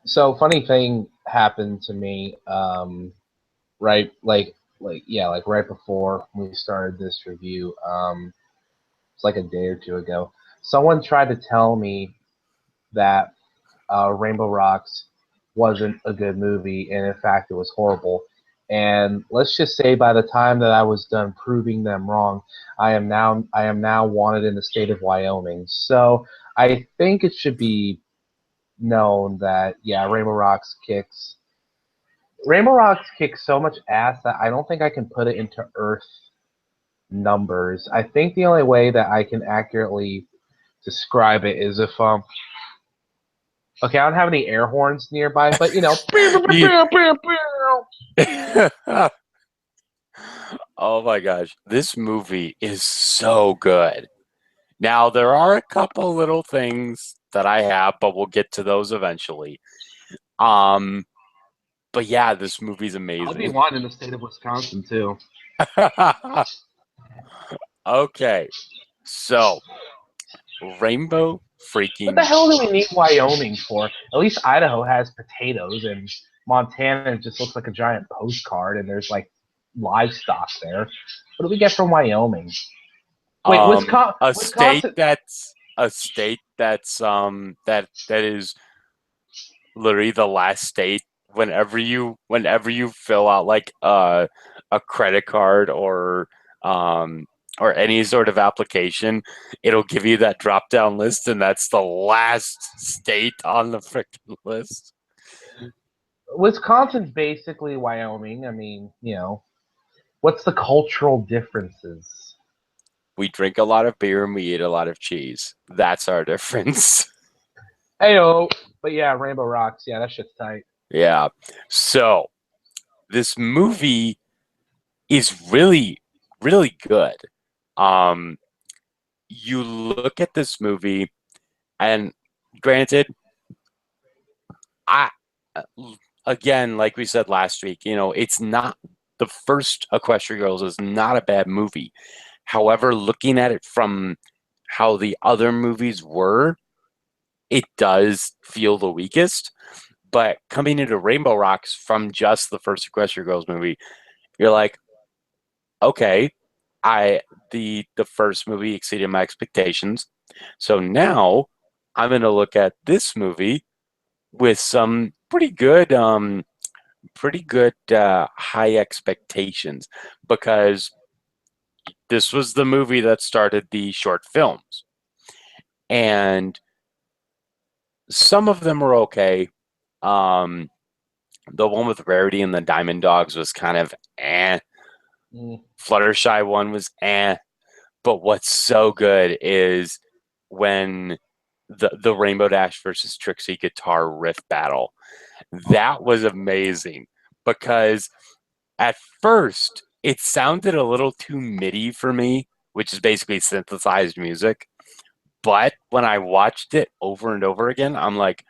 So funny thing happened to me. Right, like right before we started this review. It's like a day or two ago. Someone tried to tell me that Rainbow Rocks wasn't a good movie, and in fact, it was horrible. And let's just say, by the time that I was done proving them wrong, I am now wanted in the state of Wyoming. So I think it should be known that yeah, Rainbow Rocks kicks so much ass that I don't think I can put it into Earth numbers. I think the only way that I can accurately describe it is if okay, I don't have any air horns nearby, but You- oh my gosh, this movie is so good. Now, there are a couple little things that I have, but we'll get to those eventually. Um, but yeah, this movie's I'll be amazing. wanted in the state of Wisconsin too. Okay, so Rainbow What the freaking hell do we need Wyoming for? At least Idaho has potatoes, and Montana just looks like a giant postcard, and there's like livestock there. What do we get from Wyoming? Wait, a state Wisconsin. that's that is literally the last state whenever you fill out like a credit card or any sort of application, it'll give you that drop down list, and that's the last state on the freaking list. Wisconsin's basically Wyoming. I mean, what's the cultural differences? We drink a lot of beer and we eat a lot of cheese. That's our difference. Heyo, but yeah, Rainbow Rocks. Yeah, that shit's tight. Yeah. So this movie is really, really good. Um, you look at this movie, and granted, I again, like we said last week, it's not the first Equestria Girls is not a bad movie. However, looking at it from how the other movies were, it does feel the weakest. But coming into Rainbow Rocks from just the first Equestria Girls movie, you're like, okay, I the first movie exceeded my expectations. So now I'm gonna look at this movie with some pretty good high expectations because this was the movie that started the short films. And some of them were okay. Um, the one with Rarity and the Diamond Dogs was kind of eh. Mm. Fluttershy one was eh. But what's so good is when the Rainbow Dash versus Trixie guitar riff battle. That was amazing because at first it sounded a little too MIDI for me, which is basically synthesized music. But when I watched it over and over again, I'm like,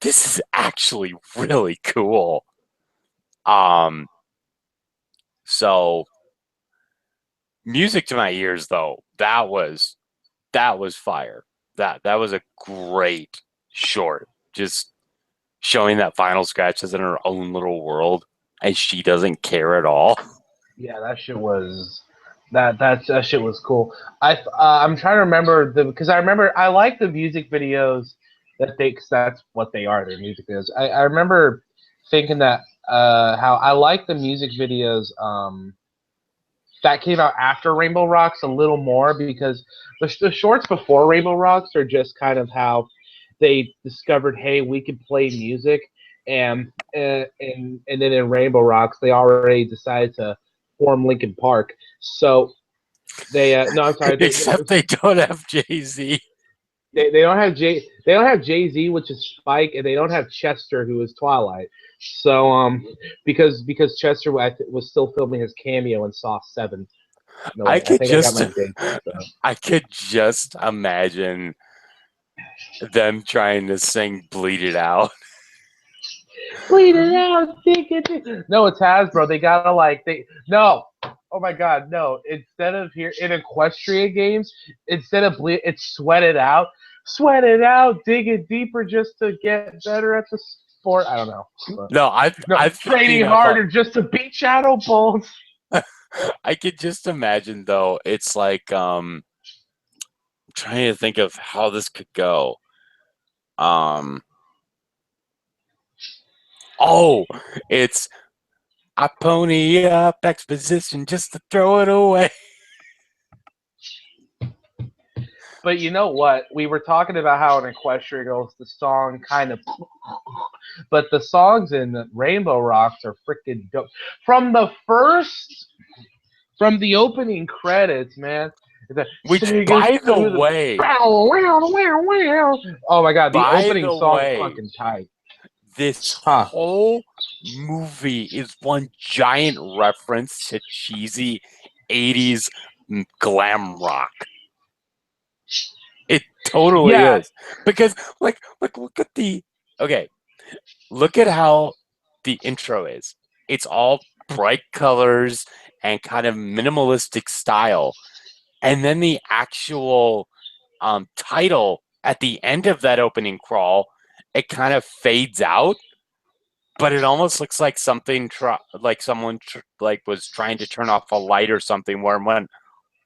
this is actually really cool. Um, so music to my ears though, that was fire. That was a great short. Just showing that Final Scratch is in her own little world and she doesn't care at all. Yeah, that shit was cool. I'm trying to remember because I remember I like the music videos cause that's what they are. They're music videos. I remember thinking that how I like the music videos that came out after Rainbow Rocks a little more because the shorts before Rainbow Rocks are just kind of how they discovered, hey, we can play music, and then in Rainbow Rocks they already decided to form Linkin Park. So they no, I'm sorry, Except they don't have Jay-Z. they don't have Jay Z, which is Spike, and they don't have Chester, who is Twilight. So because Chester was still filming his cameo in Saw 7. No I wait, I could think I got just my dates mixed up. I could just imagine them trying to sing Bleed It Out. Bleed it out, dig it. No, it's Hasbro. They gotta like they no. Oh my god, no! Instead of here in Equestria games, instead of it's sweat it out, dig it deeper just to get better at the. sport. I don't know. But, No, no, I'm training thinking of harder just to beat Shadow Bolt. I could just imagine though. It's like trying to think of how this could go. Um, oh, it's I pony up exposition just to throw it away. But you know what? We were talking about how in Equestria goes the song kind of, but the songs in Rainbow Rocks are freaking dope. From the first, from the opening credits, man. The Which, Singers by the through the way, oh my god, the by opening the song way, fucking tight. this Huh. whole movie is one giant reference to cheesy 80s glam rock. It totally Yeah, is. Because look at the okay, look at how the intro is. It's all bright colors and kind of minimalistic style. And then the actual title at the end of that opening crawl, it kind of fades out, but it almost looks like something like someone like was trying to turn off a light or something where it went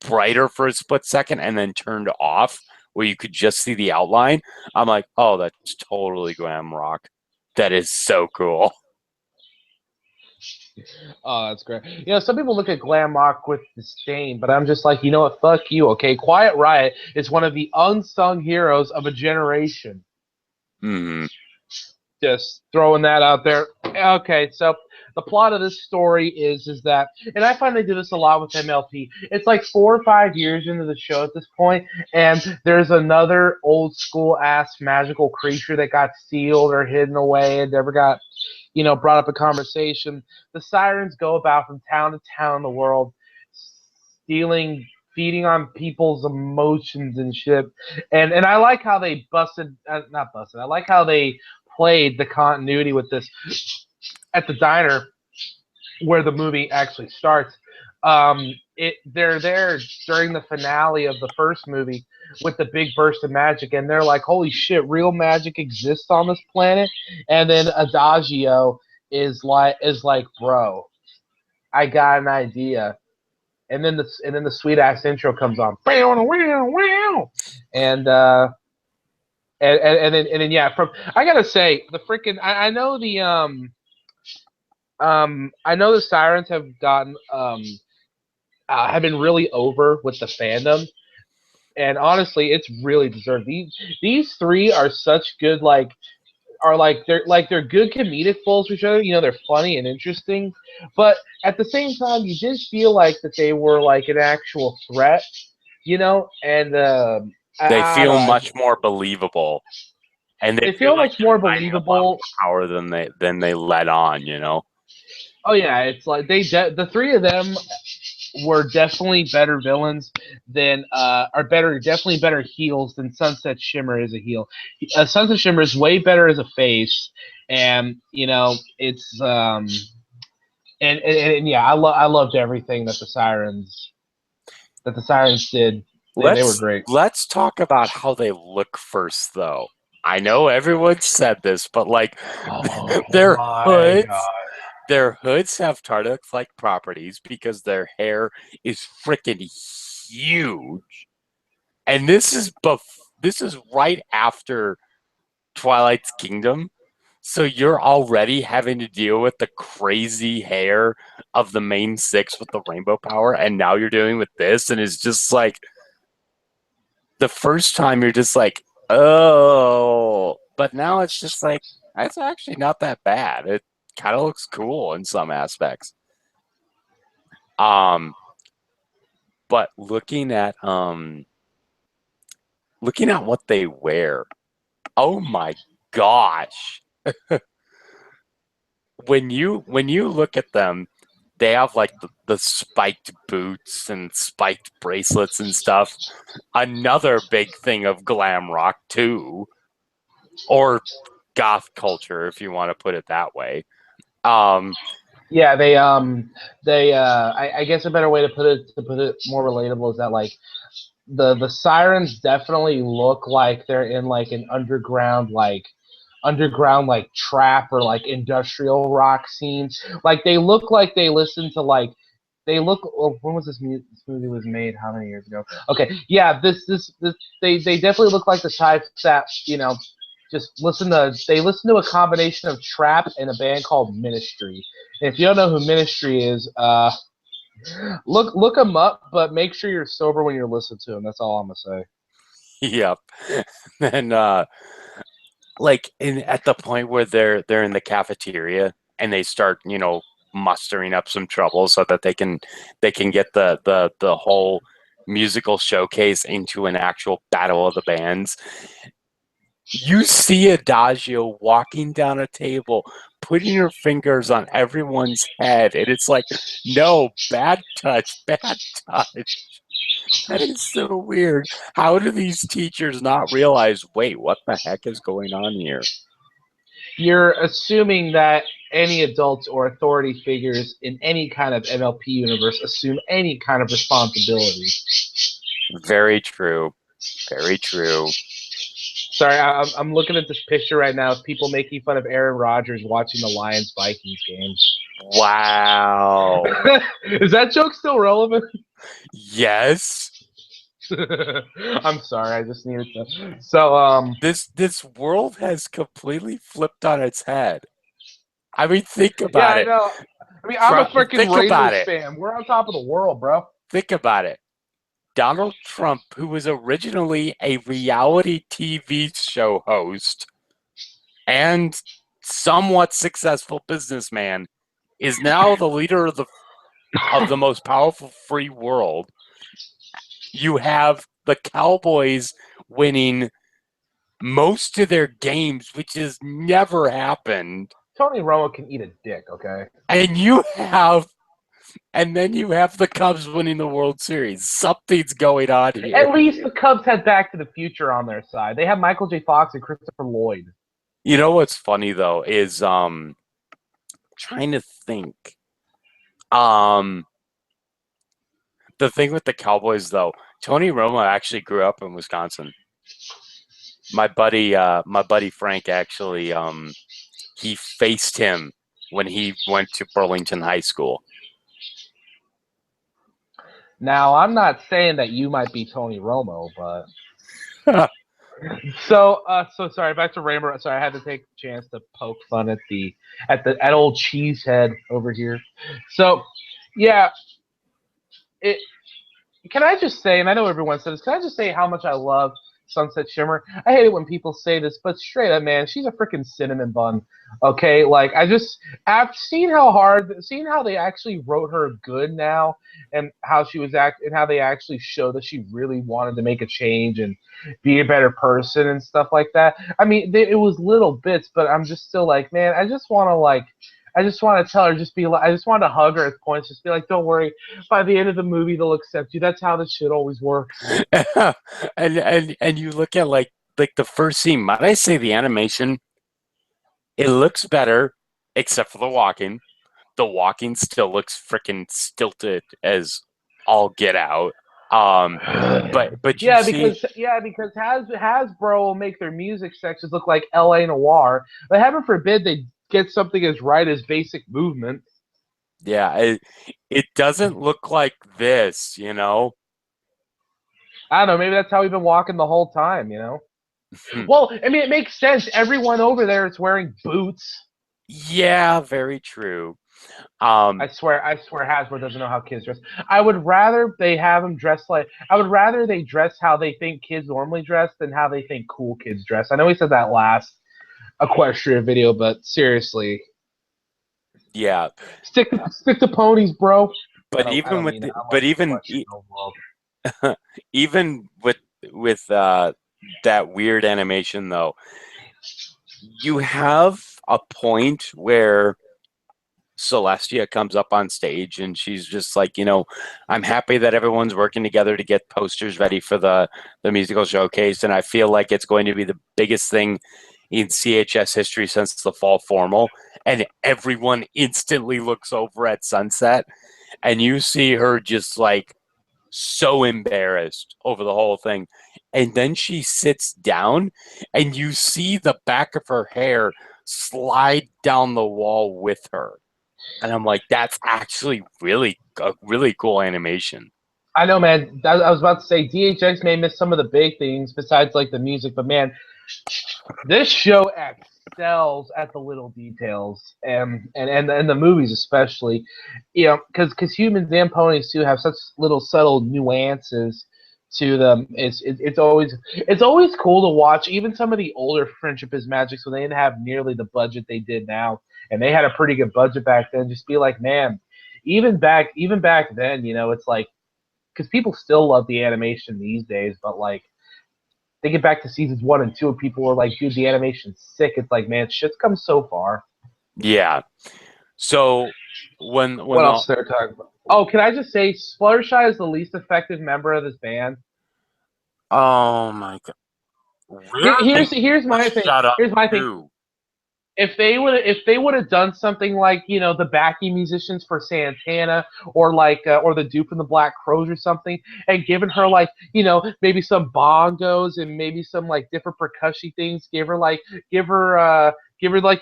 brighter for a split second and then turned off where you could just see the outline. I'm like, oh, that's totally glam rock. That is so cool. oh, that's great. You know, some people look at glam rock with disdain, but I'm just like, you know what? Fuck you, okay? Quiet Riot is one of the unsung heroes of a generation. Hmm. Just throwing that out there. Okay, so the plot of this story is that, and I find they do this a lot with MLP. It's like 4 or 5 years into the show at this point, and there's another old school ass magical creature that got sealed or hidden away and never got, brought up a conversation. The sirens go about from town to town in the world, stealing, feeding on people's emotions and shit. And I like how they not busted. I like how they played the continuity with this at the diner where the movie actually starts. They're there during the finale of the first movie with the big burst of magic, and they're like, "Holy shit, real magic exists on this planet." And then Adagio is like, "Bro, I got an idea." And then the sweet ass intro comes on, and and then yeah, from I gotta say the freaking I know I know the sirens have been really over with the fandom, and honestly, it's really deserved. These three are such good they're good comedic fools for each other. They're funny and interesting, but at the same time, you did feel like that they were like an actual threat. And They I feel don't know. much more believable, and they They feel feel like much they're more fighting a lot believable. more power than they let on. Oh yeah, it's like the three of them were definitely better villains than are better definitely better heels than Sunset Shimmer is a heel. Sunset Shimmer is way better as a face, and it's and yeah, I loved everything that the sirens did. They were great. Let's talk about how they look first, though. I know everyone said this, but like Oh their my hoods, god. their hoods have Tardic-like properties because their hair is freaking huge. And this is right after Twilight's Kingdom. So you're already having to deal with the crazy hair of the main six with the rainbow power, and now you're dealing with this, and it's just like the first time you're just like, oh, but now it's just like that's actually not that bad. It kind of looks cool in some aspects. Um, but looking at what they wear, oh my gosh. When you look at them, they have like the spiked boots and spiked bracelets and stuff. Another big thing of glam rock too, or goth culture, if you want to put it that way. Um, Yeah, I guess a better way to put it more relatable is that like the sirens definitely look like they're in like an underground underground like trap or like industrial rock scenes. Like they look like they listen to like they look. Oh, when was this movie was made? How many years ago? Okay, yeah, this they definitely look like the types that just they listen to a combination of trap and a band called Ministry. And if you don't know who Ministry is, look them up, but make sure you're sober when you're listening to them. That's all I'm gonna say. Yep. And like at the point where they're in the cafeteria and they start, mustering up some trouble so that they can get the whole musical showcase into an actual battle of the bands. You see Adagio walking down a table, putting her fingers on everyone's head, and it's like, no, bad touch, bad touch. That is so weird. How do these teachers not realize, wait, what the heck is going on here? You're assuming that any adults or authority figures in any kind of MLP universe assume any kind of responsibility. Very true. Very true. Sorry, I'm looking at this picture right now of people making fun of Aaron Rodgers watching the Lions-Vikings game. Wow. Is that joke still relevant? Yes. I'm sorry, I just needed to. So, this world has completely flipped on its head. I mean, think yeah, about I it. know. I mean, I'm a freaking about Raiders it. fan. We're on top of the world, bro. Think about it. Donald Trump, who was originally a reality TV show host and somewhat successful businessman, is now the leader of the most powerful free world. You have the Cowboys winning most of their games, which has never happened. Tony Romo can eat a dick, okay? And then you have the Cubs winning the World Series. Something's going on here. At least the Cubs had Back to the Future on their side. They have Michael J. Fox and Christopher Lloyd. You know what's funny though is trying to think. The thing with the Cowboys though, Tony Romo actually grew up in Wisconsin. My buddy Frank actually he faced him when he went to Burlington High School. Now, I'm not saying that you might be Tony Romo, but so sorry. Back to Rainbow. Sorry, I had to take a chance to poke fun at old Cheesehead over here. So, yeah, can I just say, and I know everyone said this, can I just say how much I love Sunset Shimmer? I hate it when people say this, but straight up, man, she's a freaking cinnamon bun. Okay, like I've seen how they actually wrote her good now, and how she was and how they actually showed that she really wanted to make a change and be a better person and stuff like that. I mean, it was little bits, but I'm just still like, man, I just want to tell her, I just want to hug her at points, just be like, don't worry, by the end of the movie they'll accept you. That's how this shit always works. and you look at like the first scene, might I say the animation, it looks better, except for the walking. The walking still looks freaking stilted as all get out. But yeah, because Hasbro will make their music sections look like L.A. Noir, but heaven forbid they get something as right as Basic Movement. Yeah, it doesn't look like this, I don't know. Maybe that's how we've been walking the whole time, Well, I mean, it makes sense. Everyone over there is wearing boots. Yeah, very true. I swear Hasbro doesn't know how kids dress. I would rather they have them dress I would rather they dress how they think kids normally dress than how they think cool kids dress. I know we said that last Equestria video, but seriously. Yeah. Stick to ponies, bro. But even with even with that weird animation though, you have a point where Celestia comes up on stage and she's just like, I'm happy that everyone's working together to get posters ready for the musical showcase, and I feel like it's going to be the biggest thing in CHS history since the fall formal. And everyone instantly looks over at Sunset, and you see her just like so embarrassed over the whole thing. And then she sits down, and you see the back of her hair slide down the wall with her. And I'm like, that's actually really a really cool animation. I know, man. I was about to say DHX may miss some of the big things besides like the music, but man, this show excels at the little details, and the movies especially, you know, because humans and ponies too have such little subtle nuances to them. It's always cool to watch. Even some of the older Friendship is Magics when they didn't have nearly the budget they did now, and they had a pretty good budget back then. Just be like, man, even back then, you know, it's like because people still love the animation these days, but like they get back to seasons 1 and 2, and people were like, "Dude, the animation's sick." It's like, man, shit's come so far. Yeah. So What when else they're talking about? Oh, can I just say, Fluttershy is the least effective member of this band. oh my god, where are they Here's my thing. shut up Here's my thing. to? If they would have done something like, you know, the backing musicians for Santana, or like or the Dupe and the Black Crows or something, and given her like, you know, maybe some bongos and maybe some like different percussion things, give her like the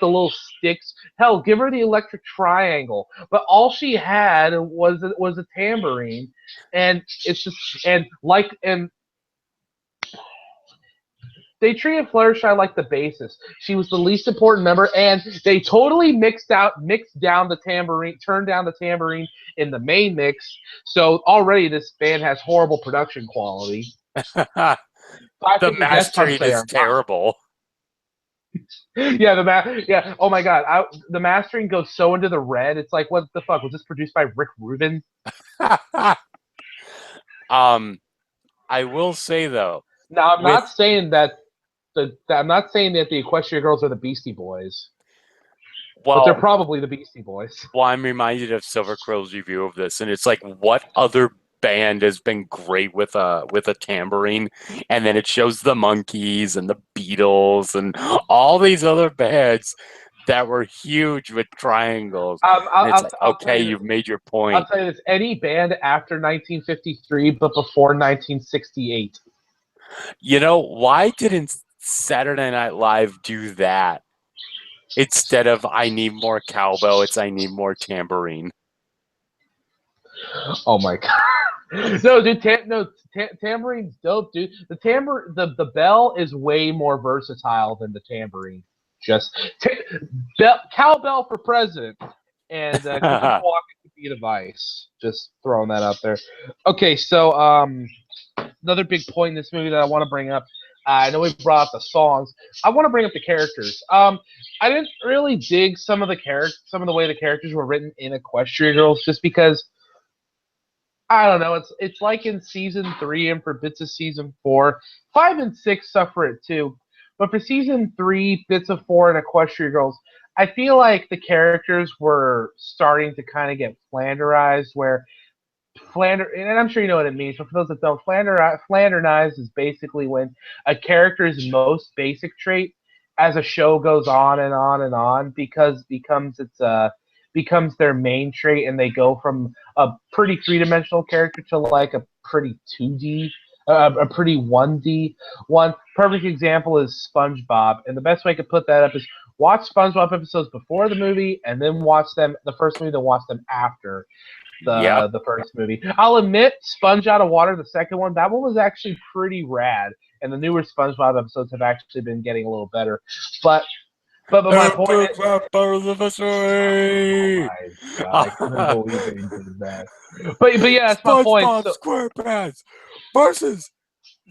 little sticks, hell, give her the electric triangle, but all she had was a tambourine, and it's just and they treated Fluttershy like the bassist. She was the least important member, and they totally mixed down the tambourine, turned down the tambourine in the main mix. So already this band has horrible production quality. The I think the guest mastering spots they is are terrible. yeah. Oh my god, the mastering goes so into the red. It's like, what the fuck was this produced by Rick Rubin? I will say though, Now with I'm not saying that the Equestria Girls are the Beastie Boys, but they're well, probably the Beastie Boys. well, I'm reminded of Silver Crow's review of this, and it's like, what other band has been great with a tambourine? And then it shows the Monkees and the Beatles and all these other bands that were huge with triangles. And it's like, I'll tell okay, you this. you've made your I'll point. tell you this. Any band after 1953, but before 1968. You know, why didn't Saturday Night Live do that? Instead of I need more cowbell, it's I need more tambourine. Oh my god. No, dude. Tambourine's dope, dude. The bell is way more versatile than the tambourine. Just cowbell for president, and Cookie Walker could be a device. Just throwing that out there. Okay, so another big point in this movie that I want to bring up. I know we brought up the songs. I want to bring up the characters. I didn't really dig some of the way the characters were written in Equestria Girls, just because I don't know. It's like in season 3 and for bits of season 4, 5 and 6 suffer it too. But for season 3, bits of 4, and Equestria Girls, I feel like the characters were starting to kind of get flanderized, where and I'm sure you know what it means, but for those that don't, flanderized is basically when a character's most basic trait, as a show goes on and on and on, becomes their main trait, and they go from a pretty three-dimensional character to like a pretty 2D, a pretty 1D one. Perfect example is SpongeBob, and the best way I could put that up is watch SpongeBob episodes before the movie, and then watch them the first movie, then watch them after Yep. the first movie. I'll admit, Sponge Out of Water, the second one, that one was actually pretty rad, and the newer SpongeBob episodes have actually been getting a little better. But my point is, oh my god, I couldn't believe that he did that. But yeah, that's my point. SpongeBob So, SquarePants versus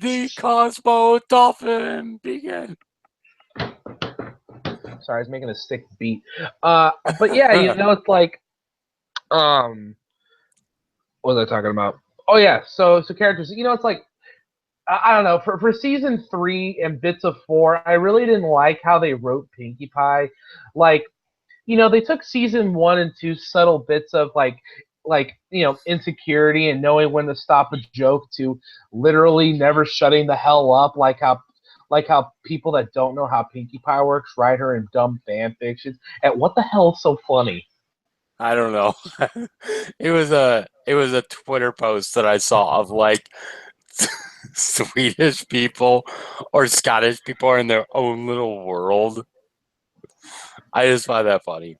the Cosmo Dolphin Begin. sorry, I was making a sick beat. But yeah, you know, it's like, what was I talking about? Oh yeah, so characters. You know, it's like, I don't know. For season 3 and bits of 4, I really didn't like how they wrote Pinkie Pie. Like, you know, they took season 1 and 2 subtle bits of like you know, insecurity and knowing when to stop a joke, to literally never shutting the hell up, like how people that don't know how Pinkie Pie works write her in dumb fan fictions. And what the hell is so funny? I don't know. It was a Twitter post that I saw of like Swedish people or Scottish people are in their own little world. I just find that funny.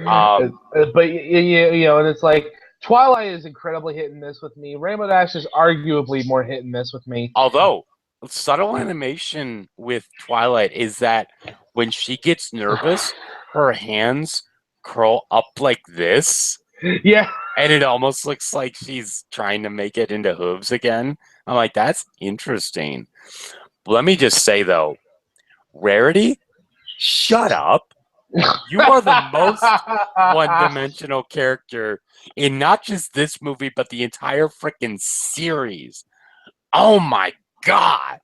Um, But you know, and it's like Twilight is incredibly hit and miss with me. Rainbow Dash is arguably more hit and miss with me. Although subtle animation with Twilight is that when she gets nervous, her hands curl up like this, Yeah, and it almost looks like she's trying to make it into hooves again. I'm like, that's interesting. Let me just say though, Rarity, shut up. You are the most one-dimensional character in not just this movie, but the entire freaking series. Oh my god.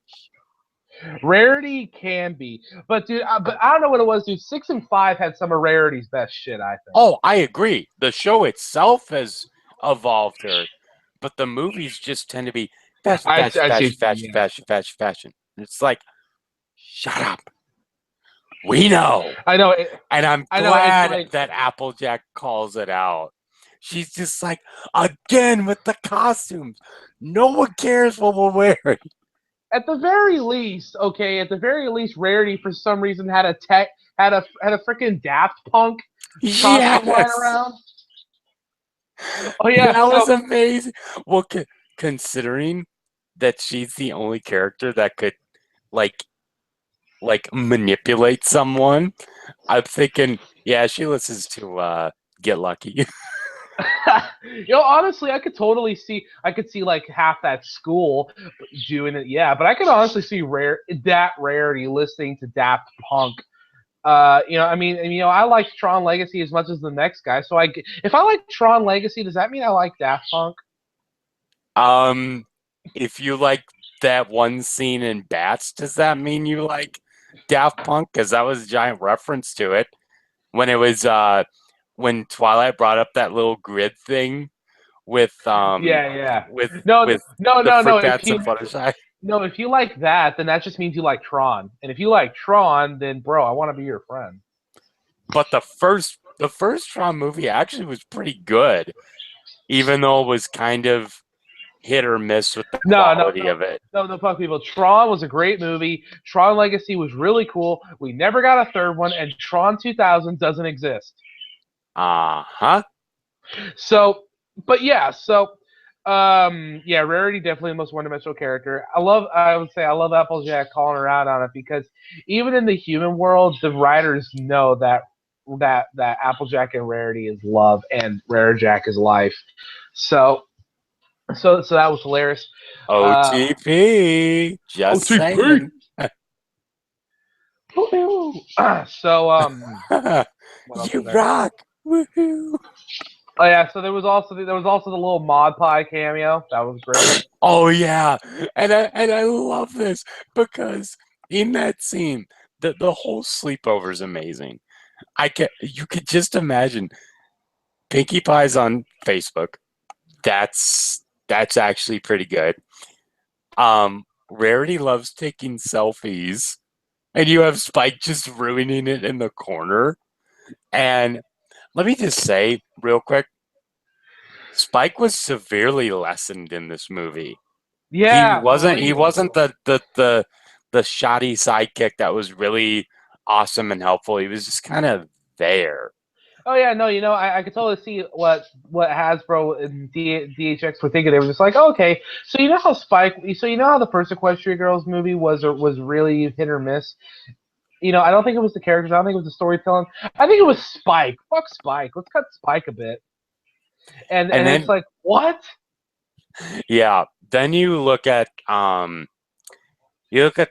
Rarity can be, but dude, but I don't know what it was, dude. 6 and 5 had some of Rarity's best shit, I think. Oh, I agree. The show itself has evolved her, but the movies just tend to be fashion, fashion, I fashion, see. fashion, Yeah. fashion, fashion, fashion. And it's like, shut up. We know. I know. And I'm I know. It's glad like that Applejack calls it out. She's just like, again with the costumes. No one cares what we're wearing. at the very least, okay. At the very least, Rarity for some reason had a tech had a freaking Daft Punk costume lying Yes. around. Oh yeah. That No. was amazing. Well, considering that she's the only character that could like manipulate someone, I'm thinking, yeah, she listens to Get Lucky. You know, honestly, I could see like half that school doing it. Yeah, but I could honestly see that Rarity listening to Daft Punk. You know, I mean, and, you know, I like Tron Legacy as much as the next guy. So if I like Tron Legacy, does that mean I like Daft Punk? um, if you like that one scene in Bats, does that mean you like Daft Punk? Because that was a giant reference to it when it was when Twilight brought up that little grid thing with Yeah, yeah. with No, with no, the no, no. fruit bats and Fluttershy. If you like that, then that just means you like Tron. And if you like Tron, then bro, I want to be your friend. But the first Tron movie actually was pretty good, even though it was kind of hit or miss with the No, no, quality of it. no, no, fuck people. Tron was a great movie. Tron Legacy was really cool. We never got a third one, and Tron 2000 doesn't exist. Uh-huh. So, but yeah, yeah, Rarity definitely the most one-dimensional character. I would say, I love Applejack calling her out on it because even in the human world, the writers know that Applejack and Rarity is love and Rarejack is life. So, so that was hilarious. OTP. Just OTP. saying. So what else You was there? rock. Woohoo. Oh yeah, so there was also the little Mod Pie cameo. That was great. Oh yeah. And I love this because in that scene, the whole sleepover is amazing. You could just imagine Pinkie Pie's on Facebook. That's actually pretty good. Rarity loves taking selfies, and you have Spike just ruining it in the corner. And let me just say real quick, Spike was severely lessened in this movie. He Yeah, for wasn't he real. wasn't the shoddy sidekick that was really awesome and helpful. He was just kind of there. Oh yeah, no, you know, I could totally see what Hasbro and DHX were thinking. They were just like, oh, okay, so you know how so you know how the first Equestria Girls movie was really hit or miss. You know, I don't think it was the characters. I don't think it was the storytelling. I think it was Spike. Fuck Spike. Let's cut Spike a bit. And And it's then like, what? yeah, then you look at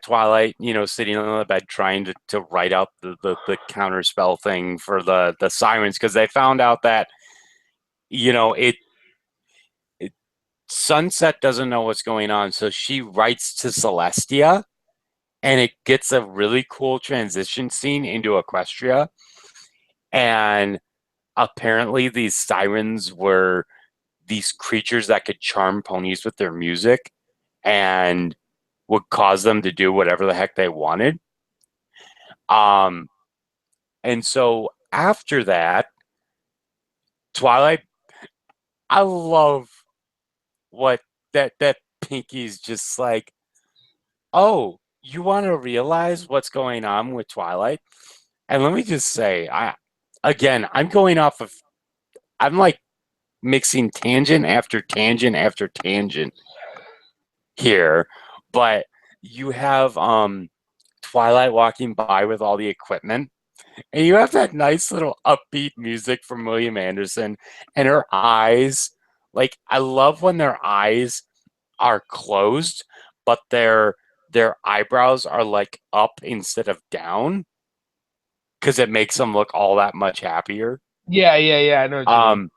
Twilight, sitting on the bed trying to write out the counterspell thing for the sirens because they found out that you know it Sunset doesn't know what's going on, so she writes to Celestia, and it gets a really cool transition scene into Equestria. And apparently, these sirens were these creatures that could charm ponies with their music and would cause them to do whatever the heck they wanted. Um, and so after that, Twilight, I love what that Pinky's just like, oh, you want to realize what's going on with Twilight? And let me just say, I'm going off of, I'm like mixing tangent after tangent after tangent here, but you have Twilight walking by with all the equipment, and you have that nice little upbeat music from William Anderson, and her eyes, like I love when their eyes are closed, but their eyebrows are like up instead of down because it makes them look all that much happier. Yeah, yeah, yeah. I know what you mean. Um,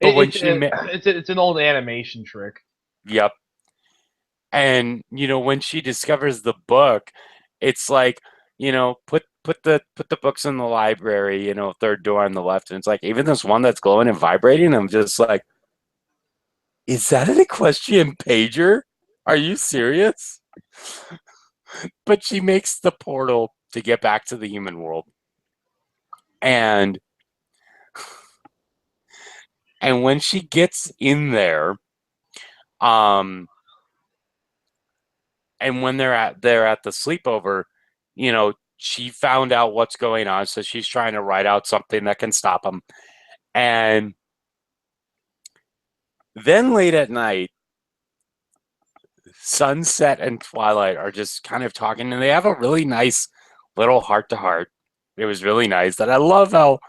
but when It's it's an old animation trick. yep, and when she discovers the book, it's like put the books in the library, third door on the left, and it's like even this one that's glowing and vibrating. I'm just like, is that an equestrian pager? Are you serious? But she makes the portal to get back to the human world, and when she gets in there, um, and when they're at the sleepover, she found out what's going on, so she's trying to write out something that can stop them. And then late at night, Sunset and Twilight are just kind of talking, and they have a really nice little heart to heart. It was really nice. That I love how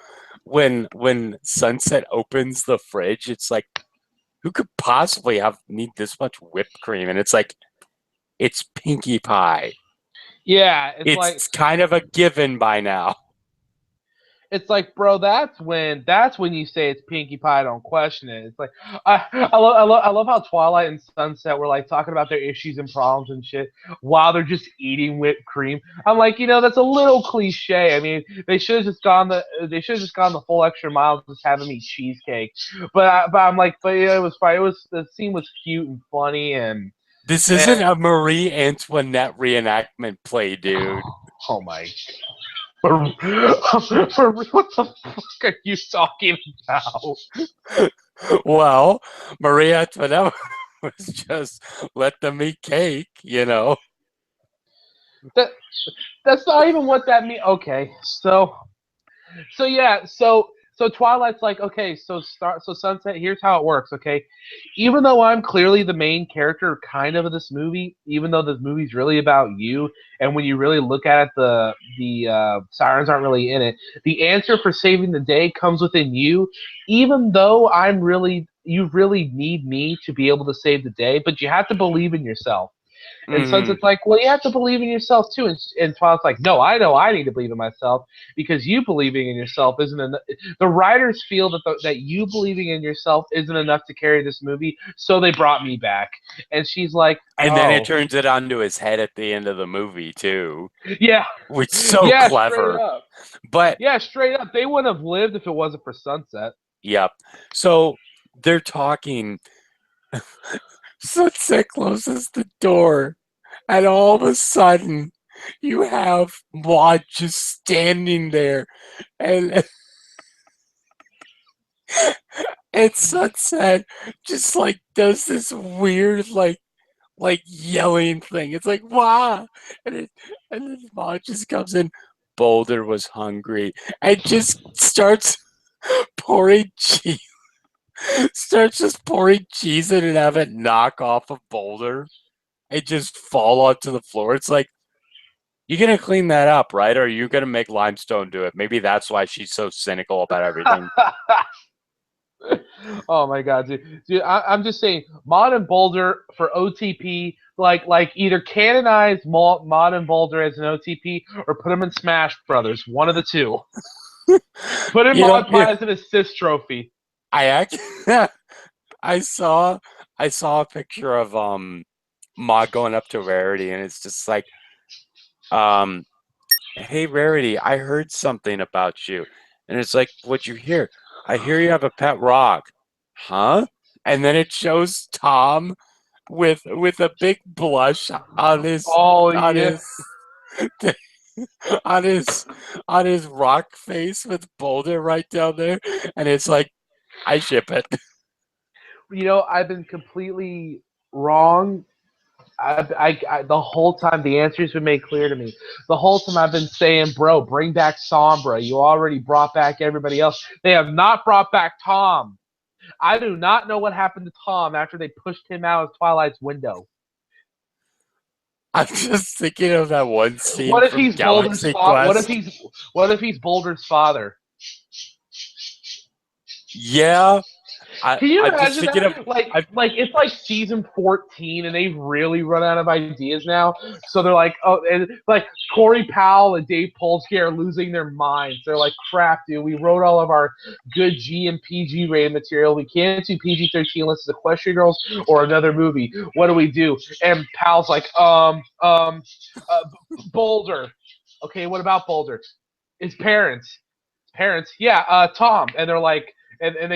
when Sunset opens the fridge, it's like, who could possibly need this much whipped cream? And it's like, it's Pinkie Pie. Yeah, It's kind of a given by now. it's like, bro, that's when you say it's Pinkie Pie. Don't question it. It's like I love how Twilight and Sunset were like talking about their issues and problems and shit while they're just eating whipped cream. I'm like, that's a little cliche. I mean, they should have just gone the full extra mile, just have them eat cheesecake. But I'm like, but yeah, it was fine. The scene was cute and funny This and isn't a Marie Antoinette reenactment play, dude. oh my. What the fuck are you talking about? Well, Marie Antoinette was just let them eat cake. That that's not even what that means. Okay, so yeah, so Twilight's like, okay, so Sunset, here's how it works, okay? Even though I'm clearly the main character kind of this movie, even though this movie's really about you, and when you really look at it, the sirens aren't really in it. The answer for saving the day comes within you, even though you really need me to be able to save the day, but you have to believe in yourself. And Hmm. Sunset's like, well, you have to believe in yourself too. And Twilight's like, no, I know I need to believe in myself because you believing in yourself isn't enough. The writers feel that you believing in yourself isn't enough to carry this movie, so they brought me back. And she's like, And then it oh, turns it onto his head at the end of the movie too, yeah, which is so yeah, straight clever. up, But yeah, straight up. They wouldn't have lived if it wasn't for Sunset. yep. So they're talking. Sunset closes the door, and all of a sudden, you have Maud just standing there, and and Sunset just like does this weird like yelling thing. It's like wow, and then Maud just comes in. Boulder was hungry and just pouring cheese, starts just pouring cheese in and have it knock off of Boulder and just fall onto the floor. It's like, you're gonna clean that up, right? Or are you gonna make Limestone do it? Maybe that's why she's so cynical about everything. Oh my god, dude, I'm just saying, Mod and Boulder for OTP, like either canonize Mod and Boulder as an OTP or put them in Smash Brothers, one of the two. Put in You know, Mod Pie as an assist trophy. I actually I saw a picture of Maud going up to Rarity, and it's just like, um, hey Rarity, I heard something about you, and it's like, what'd you hear? I hear you have a pet rock, huh? And then it shows Tom with a big blush on his Oh on yeah. his on his on his rock face with Boulder right down there, and it's like, I ship it. I've been completely wrong. The whole time the answer's been made clear to me. The whole time I've been saying, bro, bring back Sombra. You already brought back everybody else. They have not brought back Tom. I do not know what happened to Tom after they pushed him out of Twilight's window. I'm just thinking of that one scene What if from he's Boulder's Galaxy father? Quest. What if he's Boulder's father? Yeah, Can you I'm just imagine thinking of that? Like, I like it's like season 14, and they've really run out of ideas now. So they're like, oh, and like Corey Powell and Dave Polsky are losing their minds. They're like, crap, dude. We wrote all of our good G and PG rated material. We can't do PG-13 unless it's Equestria Girls or another movie. What do we do? And Powell's like, Boulder. Okay, what about Boulder? His parents. Yeah, Tom. And they're like, and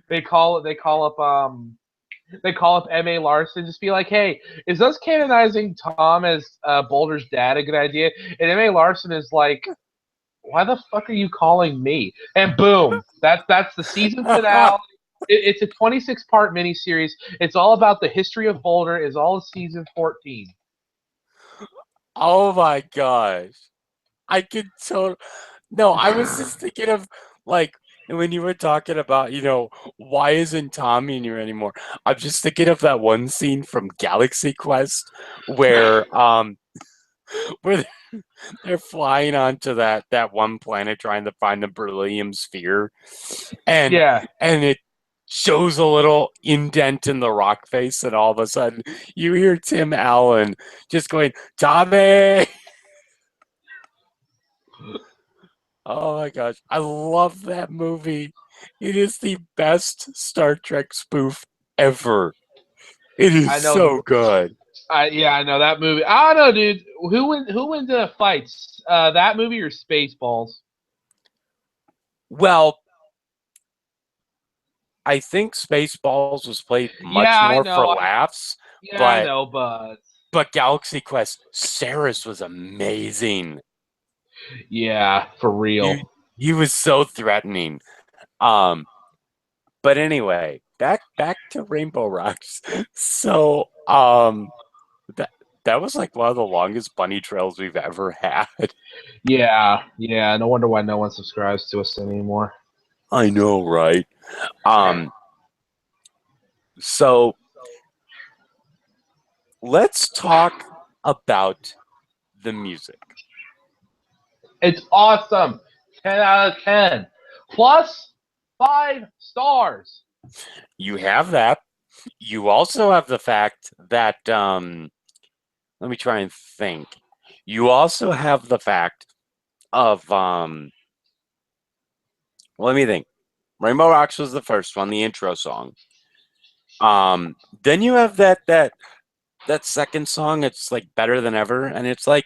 they call up M.A. Larson, just be like, hey, is us canonizing Tom as Boulder's dad a good idea? And M.A. Larson is like, why the fuck are you calling me? And boom, that's the season finale. It's a 26-part miniseries. It's all about the history of Boulder. Is all of season 14. Oh my gosh. I could totally. No, I was just thinking of like when you were talking about, why isn't Tom in here anymore? I'm just thinking of that one scene from Galaxy Quest where where they're flying onto that one planet trying to find the beryllium sphere, and Yeah, it shows a little indent in the rock face, and all of a sudden you hear Tim Allen just going, Tommy. Oh my gosh, I love that movie. It is the best Star Trek spoof ever. It is I so know. good. I know that movie. I don't know, dude. Who wins the fights? That movie or Spaceballs? Well, I think Spaceballs was played much Yeah, I more for know. laughs, Yeah, I but know, but Galaxy Quest, Saris was amazing. yeah, for He real. he was so threatening. Um, but anyway, back to Rainbow Rocks. So, that that was like one of the longest bunny trails we've ever had. Yeah. No wonder why no one subscribes to us anymore. I know, right? Um, so let's talk about the music. It's awesome. 10 out of 10. Plus 5 stars. You have that. You also have the fact that let me try and think. You also have the fact of let me think. Rainbow Rocks was the first one, the intro song. Then you have that second song. It's like Better Than Ever, and it's like,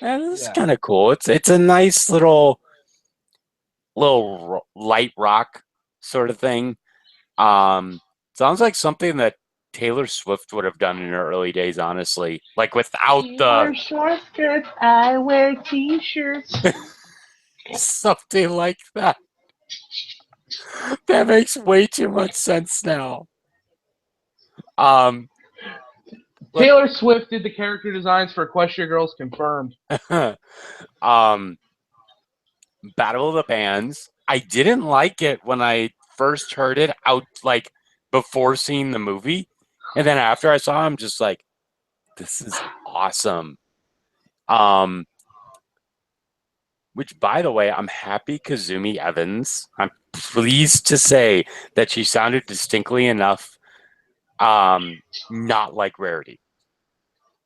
this is Yeah. kind of cool. It's a nice little light rock sort of thing. Sounds like something that Taylor Swift would have done in her early days, honestly. Like without She the wears short skirts. I wear t-shirts. something like that. That makes way too much sense now. Um, but Taylor Swift did the character designs for Equestria Girls confirmed. um, Battle of the Bands. I didn't like it when I first heard it out, like before seeing the movie, and then after I saw, I'm just like, this is awesome. Um, which, by the way, I'm happy Kazumi Evans. I'm pleased to say that she sounded distinctly enough, not like Rarity.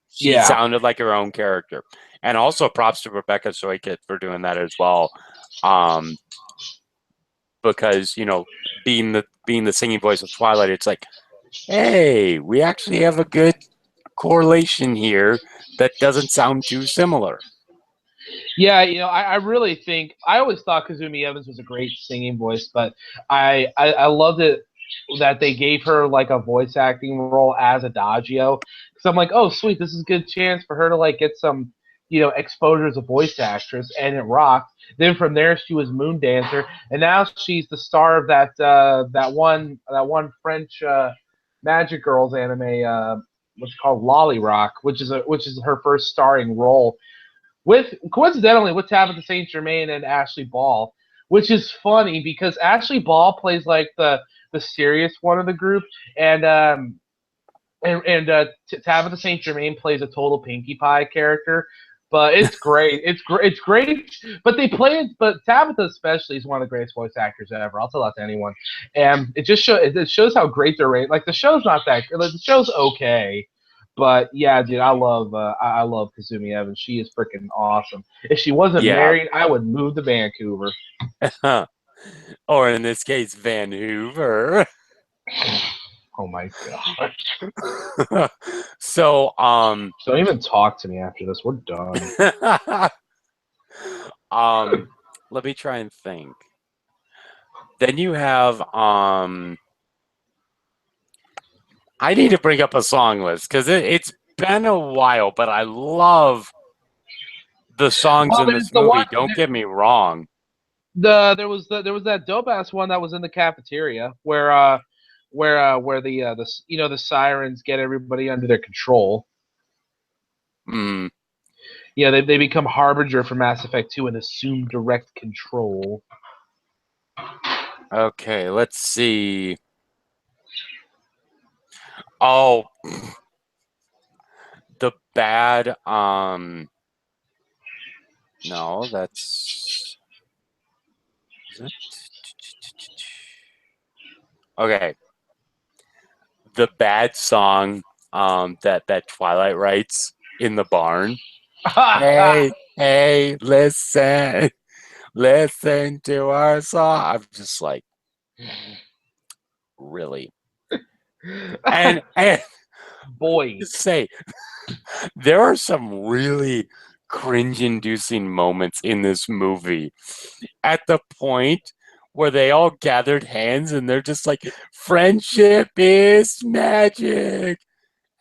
She Yeah. sounded like her own character. And also props to Rebecca Soykit for doing that as well. Um, because, being the singing voice of Twilight, it's like, hey, we actually have a good correlation here that doesn't sound too similar. Yeah, I really think I always thought Kazumi Evans was a great singing voice, but I loved it that they gave her like a voice acting role as Adagio. Because I'm like, oh sweet, this is a good chance for her to like get some exposure as a voice actress, and it rocked. Then from there, she was Moon Dancer, and now she's the star of that one French Magic Girls anime, what's called Lolly Rock, which is her first starring role with, coincidentally, with Tabitha St. Germain and Ashley Ball, which is funny because Ashley Ball plays like the serious one of the group, and Tabitha St. Germain plays a total Pinkie Pie character. But it's great. It's great. But they play it. But Tabitha especially is one of the greatest voice actors ever. I'll tell that to anyone. And it shows how great their rate. Like the show's not that. Like, the show's okay. But yeah, dude, I love Kazumi Evans. She is freaking awesome. If she wasn't Yeah. married, I would move to Vancouver. Or in this case, Vancouver. Oh my god. So, Don't even talk to me after this. We're done. let me try and think. Then you have, I need to bring up a song list because it's been a while, but I love the songs in this movie. Don't get me wrong. There was that dope ass one that was in the cafeteria where the sirens get everybody under their control. Mm. Yeah, they become Harbinger for Mass Effect 2 and assume direct control. Okay, let's see. Oh, the bad, no, that's, is it? Okay. The bad song, that Twilight writes in the barn. Hey, listen to our song. I'm just like, really? And boy, just say, there are some really cringe-inducing moments in this movie. At the point where they all gathered hands and they're just like, friendship is magic.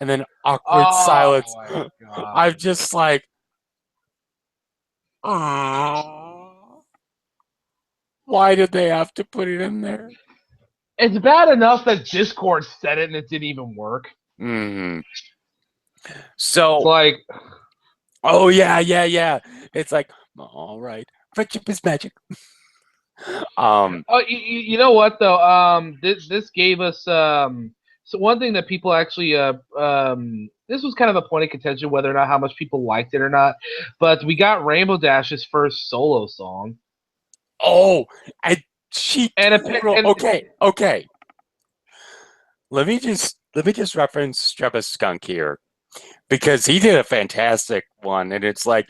And then awkward silence. my god. I'm just like, oh, why did they have to put it in there? It's bad enough that Discord said it and it didn't even work. Mm-hmm. So, it's like, oh yeah. It's like, all right, friendship is magic. oh, you know what though? This gave us so one thing that people actually this was kind of a point of contention whether or not how much people liked it or not, but we got Rainbow Dash's first solo song. Oh, and she okay. Let me just reference Travis Skunk here because he did a fantastic one, and it's like,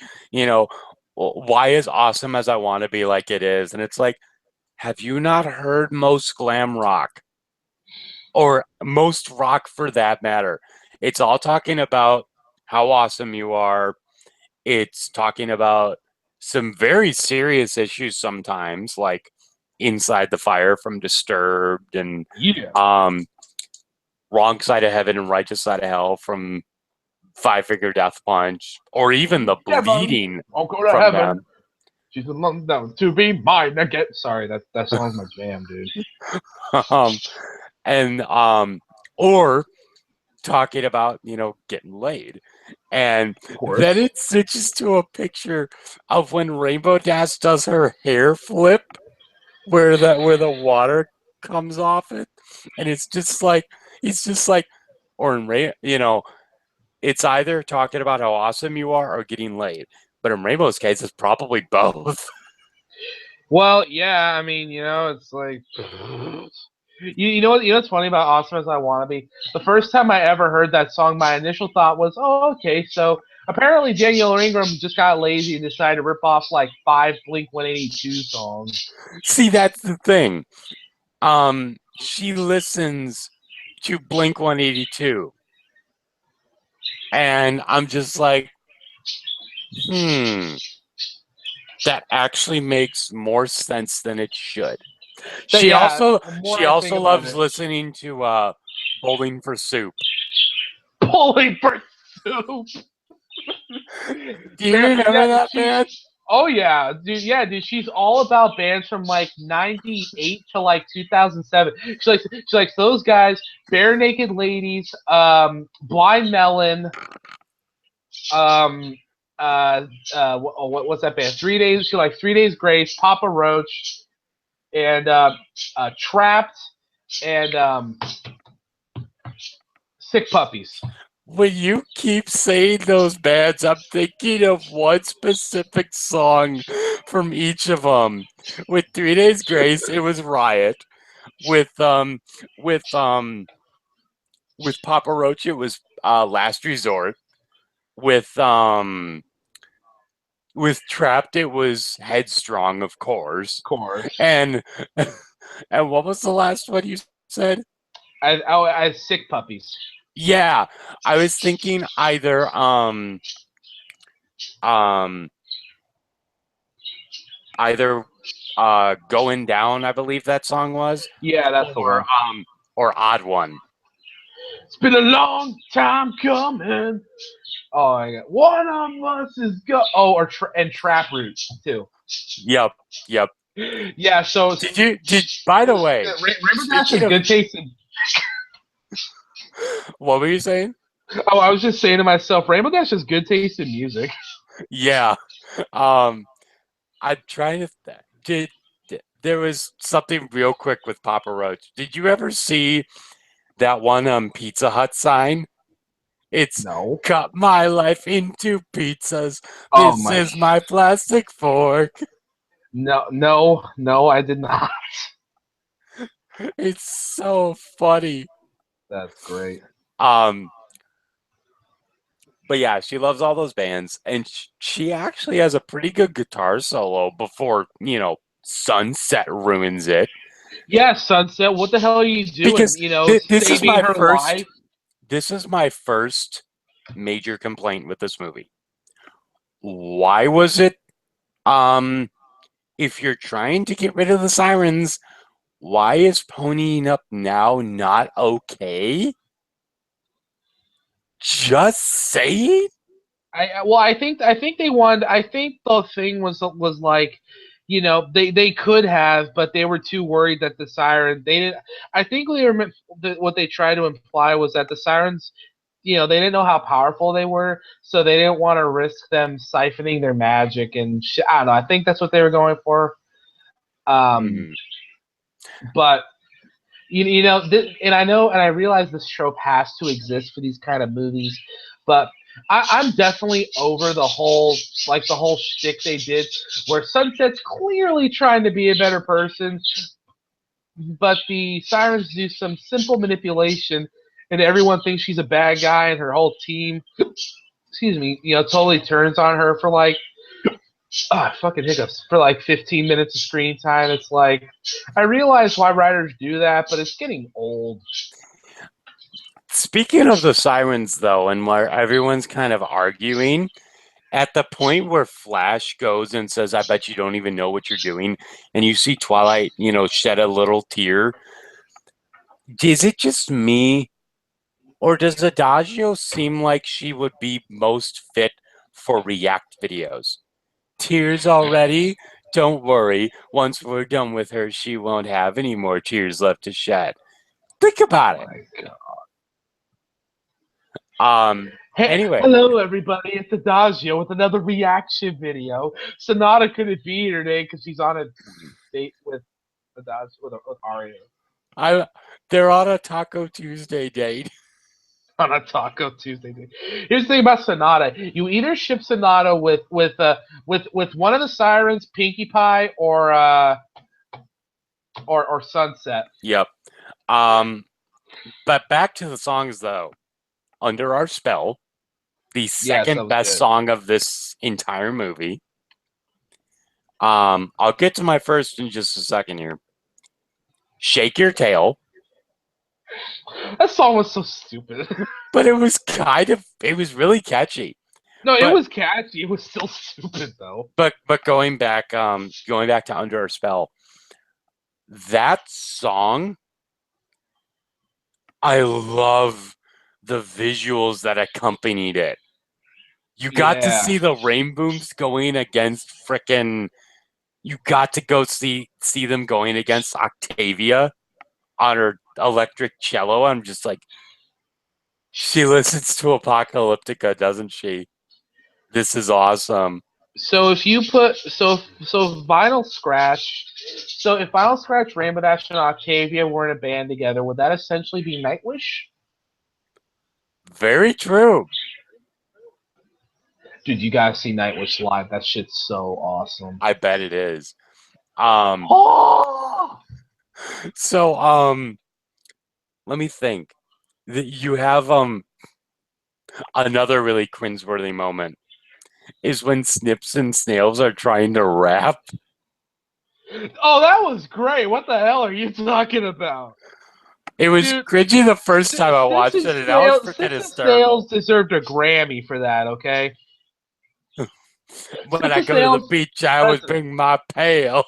why is awesome as I want to be like it is, and it's like, have you not heard most glam rock or most rock for that matter? It's all talking about how awesome you are. It's talking about some very serious issues sometimes, like Inside the Fire from Disturbed, and Wrong Side of Heaven and Righteous Side of Hell from Five Finger Death Punch, or even the Bleeding I'll go to from heaven. them. She's down to be mine again. Sorry, that song's my jam, dude. Or talking about, getting laid. And then it switches to a picture of when Rainbow Dash does her hair flip where the water comes off it. And it's just like, or it's either talking about how awesome you are or getting laid. But in Rainbow's case, it's probably both. Well, yeah, I mean, it's like, you know what's funny about Awesome as I Wanna Be? The first time I ever heard that song, my initial thought was, oh, okay, so apparently Danielle Ingram just got lazy and decided to rip off like 5 Blink-182 songs. See, that's the thing. She listens to Blink-182. And I'm just like, that actually makes more sense than it should. She also loves listening to Bowling for Soup. Bowling for Soup. Do you remember that band? Oh yeah, dude. Yeah, dude. She's all about bands from like '98 to like 2007. She likes those guys, Bare Naked Ladies, Blind Melon, um, what's that band? 3 Days. She likes 3 Days Grace, Papa Roach, and Trapped, and Sick Puppies. When you keep saying those bands, I'm thinking of one specific song from each of them. With 3 Days Grace, it was Riot. With with um with Papa Roach, it was Last Resort. With Trapped, it was Headstrong, of course. Of course. And and what was the last one you said? I Sick Puppies. Yeah, I was thinking either um either Going Down, I believe that song was, Yeah, that's the one. or Odd One. It's been a long time coming. Oh my god, one of us is go. Oh, and Trap Roots too. Yep, yep. Yeah. So By the way, Rainbow Dash speaking has of, good taste in. what were you saying? Oh, I was just saying to myself, Rainbow Dash has good taste in music. Yeah. I'm trying to there was something real quick with Papa Roach. Did you ever see that one Pizza Hut sign? It's No. cut my life into pizzas. Oh This my. is my plastic fork. No, I did not. It's so funny. That's great. Um, but yeah, she loves all those bands, and she actually has a pretty good guitar solo before, Sunset ruins it. Yeah, Sunset. What the hell are you doing? Because this is Saving my her first. life. This is my first major complaint with this movie. Why was it? If you're trying to get rid of the sirens, why is ponying up now not okay? Just say it. I think they wanted. I think the thing was like, they could have, but they were too worried that the siren. They didn't. I think they were what they tried to imply was that the sirens, they didn't know how powerful they were, so they didn't want to risk them siphoning their magic and I don't know. I think that's what they were going for. Um, Mm-hmm. but and I know, and I realize this trope has to exist for these kind of movies, but I'm definitely over the whole shtick they did, where Sunset's clearly trying to be a better person, but the sirens do some simple manipulation, and everyone thinks she's a bad guy, and her whole team, excuse me, totally turns on her for like, fucking hiccups, for like 15 minutes of screen time. It's like, I realize why writers do that, but it's getting old. Speaking of the sirens, though, and where everyone's kind of arguing, at the point where Flash goes and says, "I bet you don't even know what you're doing," and you see Twilight, shed a little tear, is it just me, or does Adagio seem like she would be most fit for React videos? Tears already? Don't worry. Once we're done with her, she won't have any more tears left to shed. Think about it. My God. Hey, Anyway, hello everybody, it's Adagio with another reaction video. Sonata couldn't be here today because she's on a date with Adagio with Aria they're on a Taco Tuesday date. on a Taco Tuesday date. Here's the thing about Sonata: you either ship Sonata with one of the sirens, Pinkie Pie, or Sunset. Yep. But back to the songs though. Under Our Spell, the Yes, that second was best good. song of this entire movie. I'll get to my first in just a second here. Shake Your Tail. That song was so stupid. But it was really catchy. No, it But was catchy. It was still stupid though. but going back to Under Our Spell, that song, I love the visuals that accompanied it. You got to Yeah. see the Rainbooms going against frickin'. You got to go see them going against Octavia on her electric cello. I'm just like, she listens to Apocalyptica, doesn't she? This is awesome. So if you put so Vinyl Scratch, so if Vinyl Scratch, Rainbow Dash, and Octavia were in a band together, would that essentially be Nightwish? Very true. Dude, you gotta see Nightwish live. That shit's so awesome. I bet it is. Oh! So let me think. You have another really cringeworthy moment is when Snips and Snails are trying to rap. Oh, that was great. What the hell are you talking about? It was Dude, cringy the first time I watched it, and now it's freaking Snips and hysterical. Snails deserved a Grammy for that, okay? When Snips I and go to the Snails, beach, I always that's bring my pail.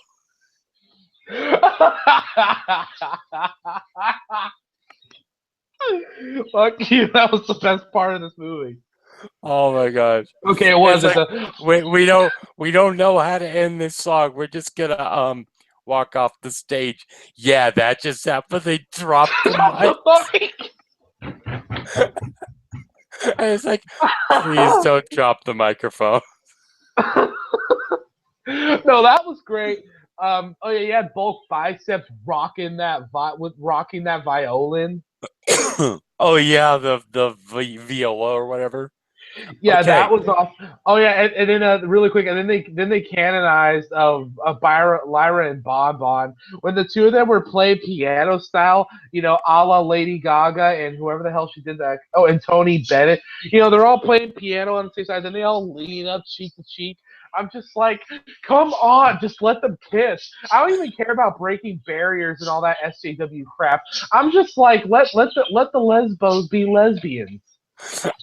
Fuck you, that was the best part of this movie. Oh my gosh. Okay, it It's was. like we don't know how to end this song. We're just gonna walk off the stage. Yeah, that just happened. They dropped the mic. And it's like, please don't drop the microphone. No, that was great. Oh yeah, you had Bulk Biceps rocking that violin. Oh yeah, the viola or whatever. Yeah, Okay. that was off. Oh yeah, and then really quick, and then they canonized Lyra and Bon Bon when the two of them were playing piano style, a la Lady Gaga and whoever the hell she did that. Oh, and Tony Bennett. They're all playing piano on the same side, and they all lean up cheek to cheek. I'm just like, come on, just let them kiss. I don't even care about breaking barriers and all that SJW crap. I'm just like, let the lesbos be lesbians.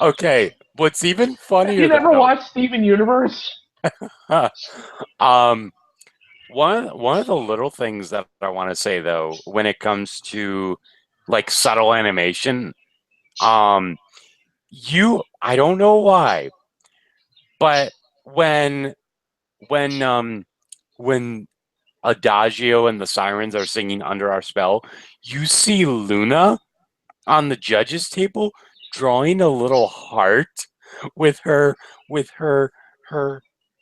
Okay. What's even You funnier never though, watched Steven Universe? um, one of the little things that I want to say though, when it comes to like subtle animation, um, I don't know why, but when when um when Adagio and the Sirens are singing Under Our Spell, you see Luna on the judges table drawing a little heart with her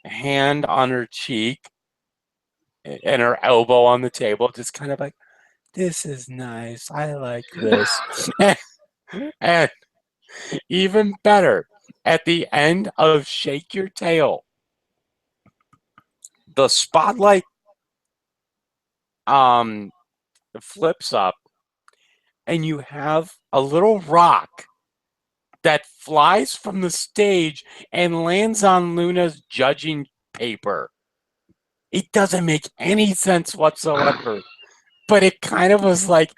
hand on her cheek and her elbow on the table, just kind of like, this is nice. I like this. And even better, at the end of Shake Your Tail, the spotlight um flips up and you have a little rock that flies from the stage and lands on Luna's judging paper. It doesn't make any sense whatsoever, but it kind of was like,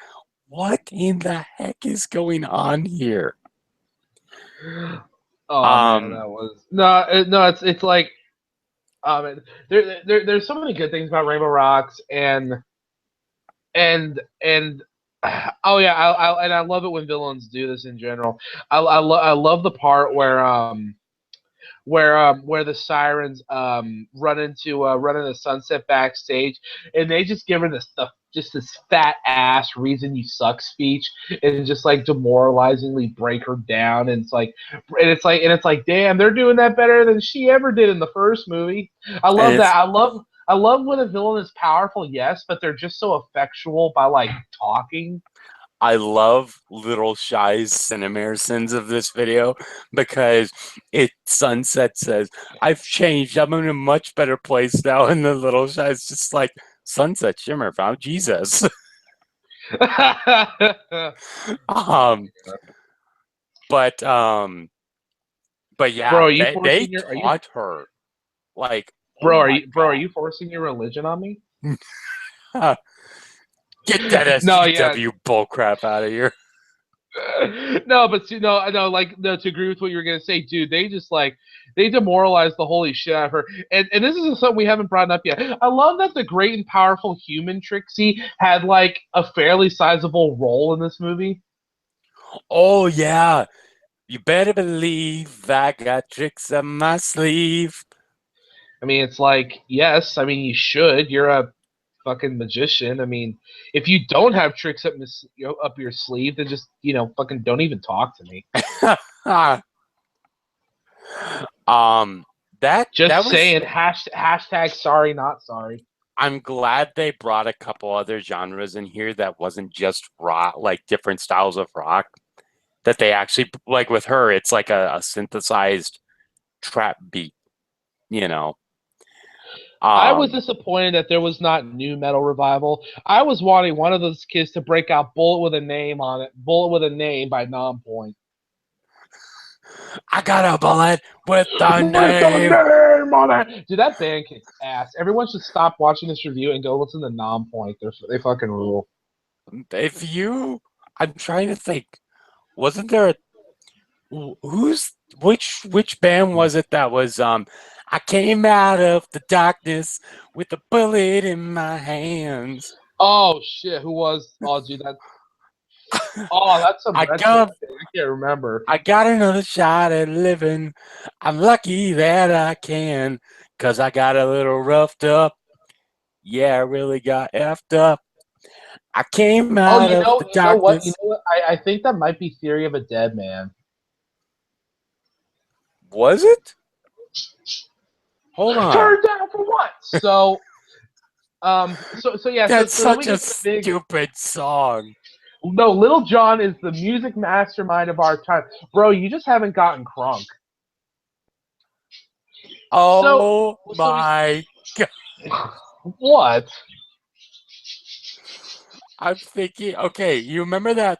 what in the heck is going on here? Oh man, Um, that was no. It's like there's so many good things about Rainbow Rocks and oh yeah, I love it when villains do this in general. I love the part where the sirens run into Sunset backstage, and they just give her just this fat ass reason you suck speech, and just like demoralizingly break her down, and it's like damn, they're doing that better than she ever did in the first movie. I and love that. it's I love when a villain is powerful, yes, but they're just so effectual by like talking. I love Little Shy's Cinemersons of this video because Sunset says, I've changed. I'm in a much better place now. And the Little Shy's just like, Sunset Shimmer found Jesus. um, but um, but Bro, yeah, are you they forcing your are you taught her like, oh my bro, are you forcing your religion on me? God, get that No, yeah. SGW bullcrap out of here. No, but no, like no, to agree with what you were gonna say, dude. They demoralized the holy shit out of her, and this is something we haven't brought up yet. I love that the great and powerful human Trixie had like a fairly sizable role in this movie. Oh yeah, You better believe I got tricks up my sleeve. I mean, it's like, yes, I mean, you should. You're a fucking magician. I mean, if you don't have tricks up your sleeve, then just, fucking don't even talk to me. um, that Just was. saying, hashtag sorry, not sorry. I'm glad they brought a couple other genres in here that wasn't just rock, like different styles of rock. That they actually like with her, it's like a synthesized trap beat, you know. I was Um, disappointed that there was not new metal revival. I was wanting one of those kids to break out "Bullet with a Name" on it. "Bullet with a Name" by Nonpoint. I got a bullet with the With the name. name on it, dude. That band kicks ass. Everyone should stop watching this review and go listen to Nonpoint. They fucking rule. If you, I'm trying to think. Wasn't there a who's which band was it that was I came out of the darkness with a bullet in my hands. Oh shit, who was? Oh, dude, that's some I retro got shit. I can't remember. I got another shot at living. I'm lucky that I can, 'cause I got a little roughed up. Yeah, I really got effed up. I came Oh, out of the you know what? You darkness. know what? I think that might be "Theory of a Dead Man." Was it? Hold on. Turn down for what? So yeah, That's so then we such a get the big. stupid song. No, Little John is the music mastermind of our time, bro. You just haven't gotten crunk. So, Oh so we my God. what? I'm thinking, okay, you remember that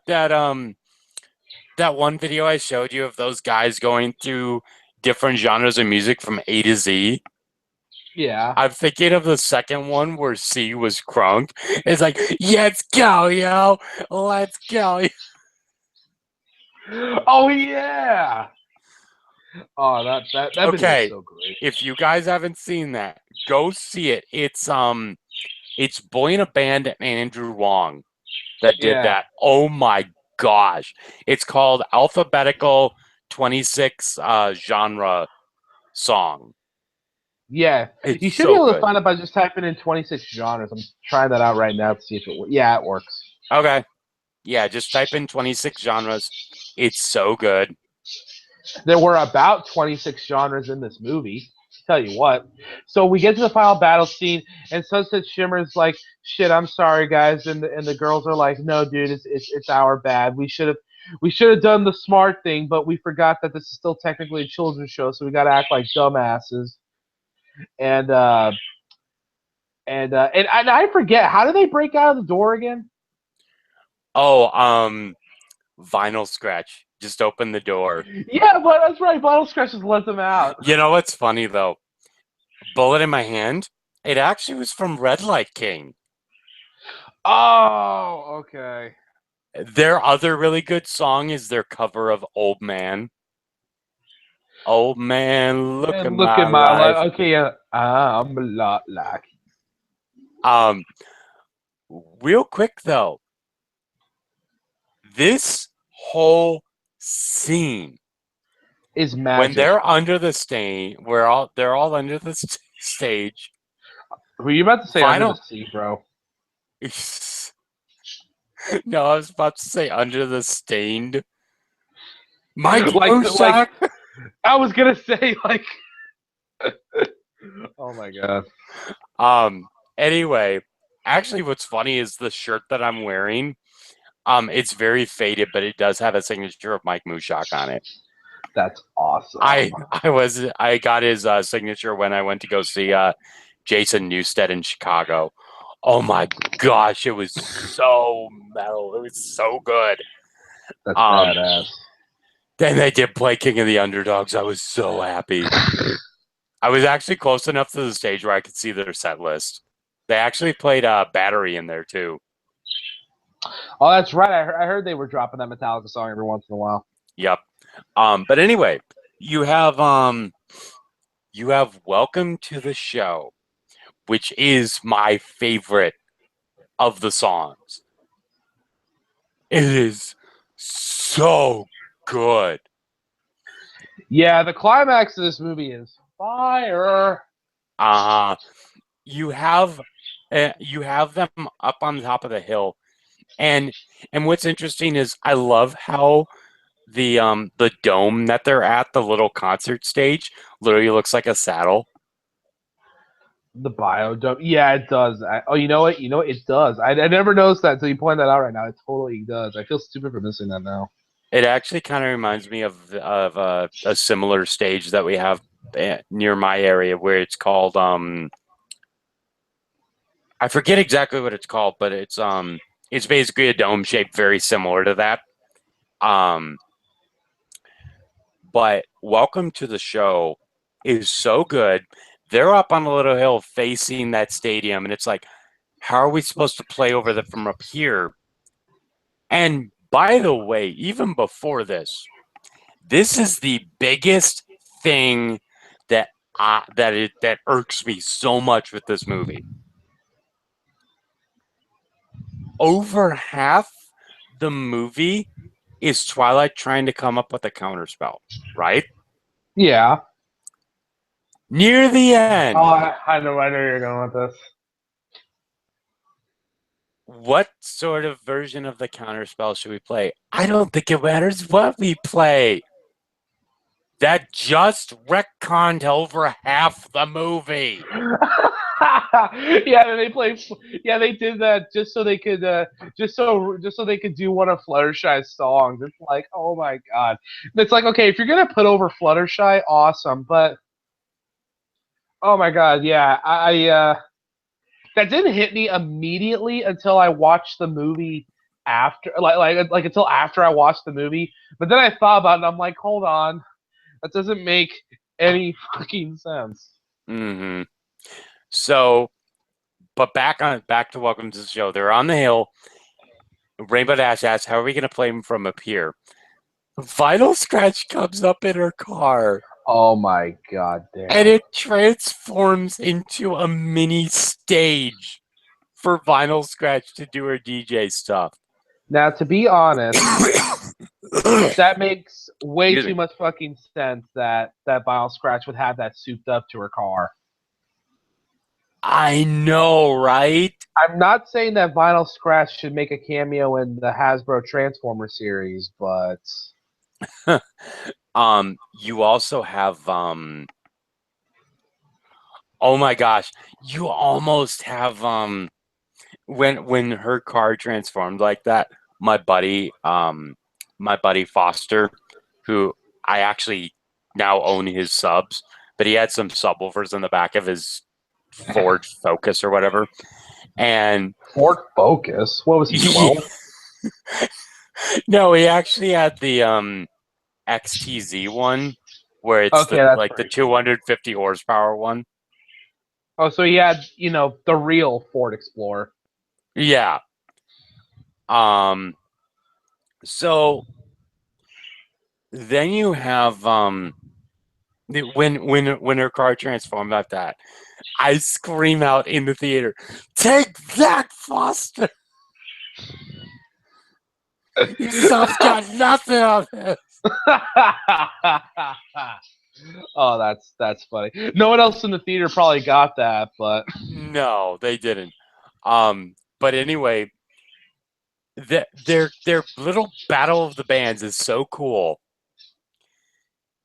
one video I showed you of those guys going through different genres of music from A to Z? Yeah. I'm thinking of the second one where C was crunk. It's like, let's go, yo. Let's go. Oh yeah. Oh, that video is Okay, so great. if you guys haven't seen that, go see it. It's Boy in a Band and Andrew Wong that did Yeah. that. Oh my gosh. It's called Alphabetical 26 genre song. Yeah. It's You should be so able to good. find it by just typing in 26 genres. I'm trying that out right now to see if it works. Yeah, it works. Okay. Yeah, just type in 26 genres. It's so good. There were about 26 genres in this movie. Tell you what. So we get to the final battle scene, and Sunset Shimmer's like, "Shit, I'm sorry, guys," and the girls are like, "No, dude, it's our bad. We should have done the smart thing, but we forgot that this is still technically a children's show, so we got to act like dumbasses." And and I forget, how do they break out of the door again? Oh, vinyl scratch. Just open the door. Yeah, but that's right. Bottle Scratches let them out. You know what's funny though? Bullet in My Hand. It actually was from Red Light King. Oh, okay. Their other really good song is their cover of Old Man. Old man, look at And look my at my life. life. Okay, yeah, I'm a lot like. Um, Real quick though, this whole scene Is when magic. they're under the stage, they're all under the stage. Were you about to say Under the Final. Sea, bro? No, I was about to say under the stained. Mike like Mushak. I was gonna say like. Oh my god. Um. Anyway, actually, what's funny is the shirt that I'm wearing. It's very faded, but it does have a signature of Mike Mushak on it. That's awesome. I got his signature when I went to go see Jason Newsted in Chicago. Oh my gosh, it was so metal. It was so good. That's Um, badass. then they did play King of the Underdogs. I was so happy. I was actually close enough to the stage where I could see their set list. They actually played Battery in there too. Oh, that's right. I heard they were dropping that Metallica song every once in a while. Yep. But anyway, you have Welcome to the Show, which is my favorite of the songs. It is so good. Yeah, the climax of this movie is fire. Uh, you have you have them up on the top of the hill, and what's interesting is I love how the dome that they're at, the little concert stage, literally looks like a saddle. The biodome. Yeah, it does. Oh, you know what? You know what? It does. I never noticed that until you point that out right now. It totally does. I feel stupid for missing that now. It actually kind of reminds me of a similar stage that we have near my area where it's called I forget exactly what it's called, but it's basically a dome shape very similar to that. Um, but Welcome to the Show is so good. They're up on a little hill facing that stadium, and it's like, how are we supposed to play over the from up here? And by the way, even before this is the biggest thing that irks me so much with this movie. Over half the movie is Twilight trying to come up with a counterspell, right? Yeah. Near the Oh, end, I know. I know where you're going with this. what sort of version of the counterspell should we play? I don't think it matters what we play. That just retconned over half the movie. Yeah, they play. Yeah, they did that just so they could, just so they could do one of Fluttershy's songs. It's like, oh my god. It's like, okay, if you're gonna put over Fluttershy, awesome, but oh my god, yeah, that didn't hit me immediately until I watched the movie after, like until after I watched the movie. But then I thought about it, and I'm like, hold on, that doesn't make any fucking sense. Mm-hmm. So, but back to Welcome to the Show. They're on the hill. Rainbow Dash asks, "How are we going to play him from up here?" Vinyl Scratch comes up in her car, Oh my god and damn. it transforms into a mini stage for Vinyl Scratch to do her DJ stuff. Now, to be honest, that makes way Excuse too me. much fucking sense that Bile Scratch would have that souped up to her car. I know, right? I'm not saying that Vinyl Scratch should make a cameo in the Hasbro Transformer series, but You also have oh my gosh, you almost have when her car transformed like that, my buddy Foster, who I actually now own his subs, but he had some subwoofers in the back of his Ford Focus or whatever. And Ford Focus. What was he, 12? no, he actually had the XTZ one where it's Okay, that's the pretty cool. 250 horsepower one. Oh, so he had, the real Ford Explorer. Yeah. Um so then you have when her car transformed like that, I scream out in the theater, "Take that, Foster! You stuff got nothing of it." Oh, that's funny. No one else in the theater probably got that, but No, they didn't. But anyway, their little battle of the bands is so cool,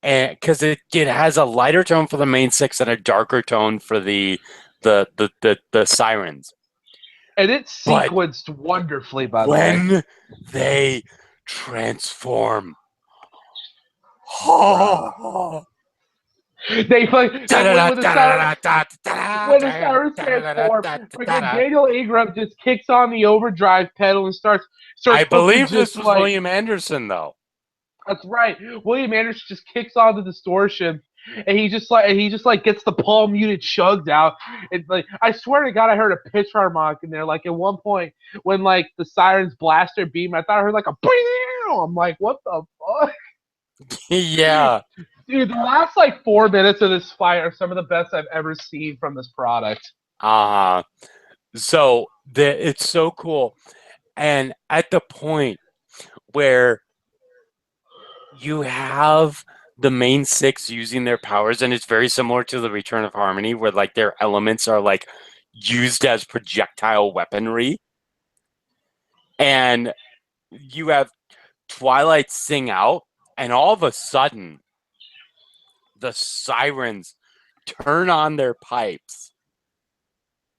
and because it has a lighter tone for the main six and a darker tone for the sirens. and it's But sequenced wonderfully, by the way. when they transform, Bruh. oh, They when the sirens transform, freaking Daniel Ingram just kicks on the overdrive pedal and starts I fucking believe this just was like, William Anderson, though. that's right. William Anderson just kicks on the distortion, and he just like gets the palm muted chugged out. It's like, I swear to God, I heard a pitch harmonic in there. Like at one point when like the sirens blast their beam, I thought I heard like a. I'm like, what the fuck? Yeah. Dude, the last like 4 minutes of this fight are some of the best I've ever seen from this product. Uh, it's so cool. And at the point where you have the main six using their powers, and it's very similar to the Return of Harmony, where like their elements are like used as projectile weaponry. And you have Twilight sing out, and all of a sudden the sirens turn on their pipes,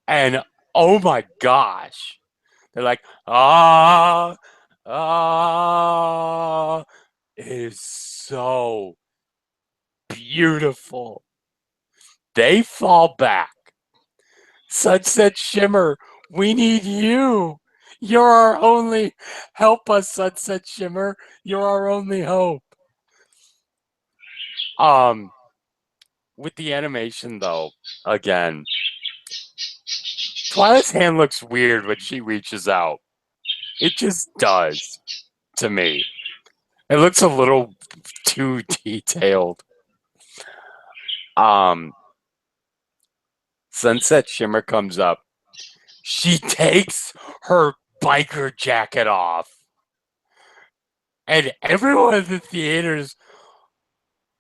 and oh my gosh, they're like, ah, ah. It is so beautiful. They fall back. Sunset Shimmer, we need you. You're our only help us, Sunset Shimmer. You're our only hope. With the animation though, again, Twilight's hand looks weird when she reaches out. It just does to me. It looks a little too detailed. Sunset Shimmer comes up. She takes her biker jacket off. And everyone in the theaters,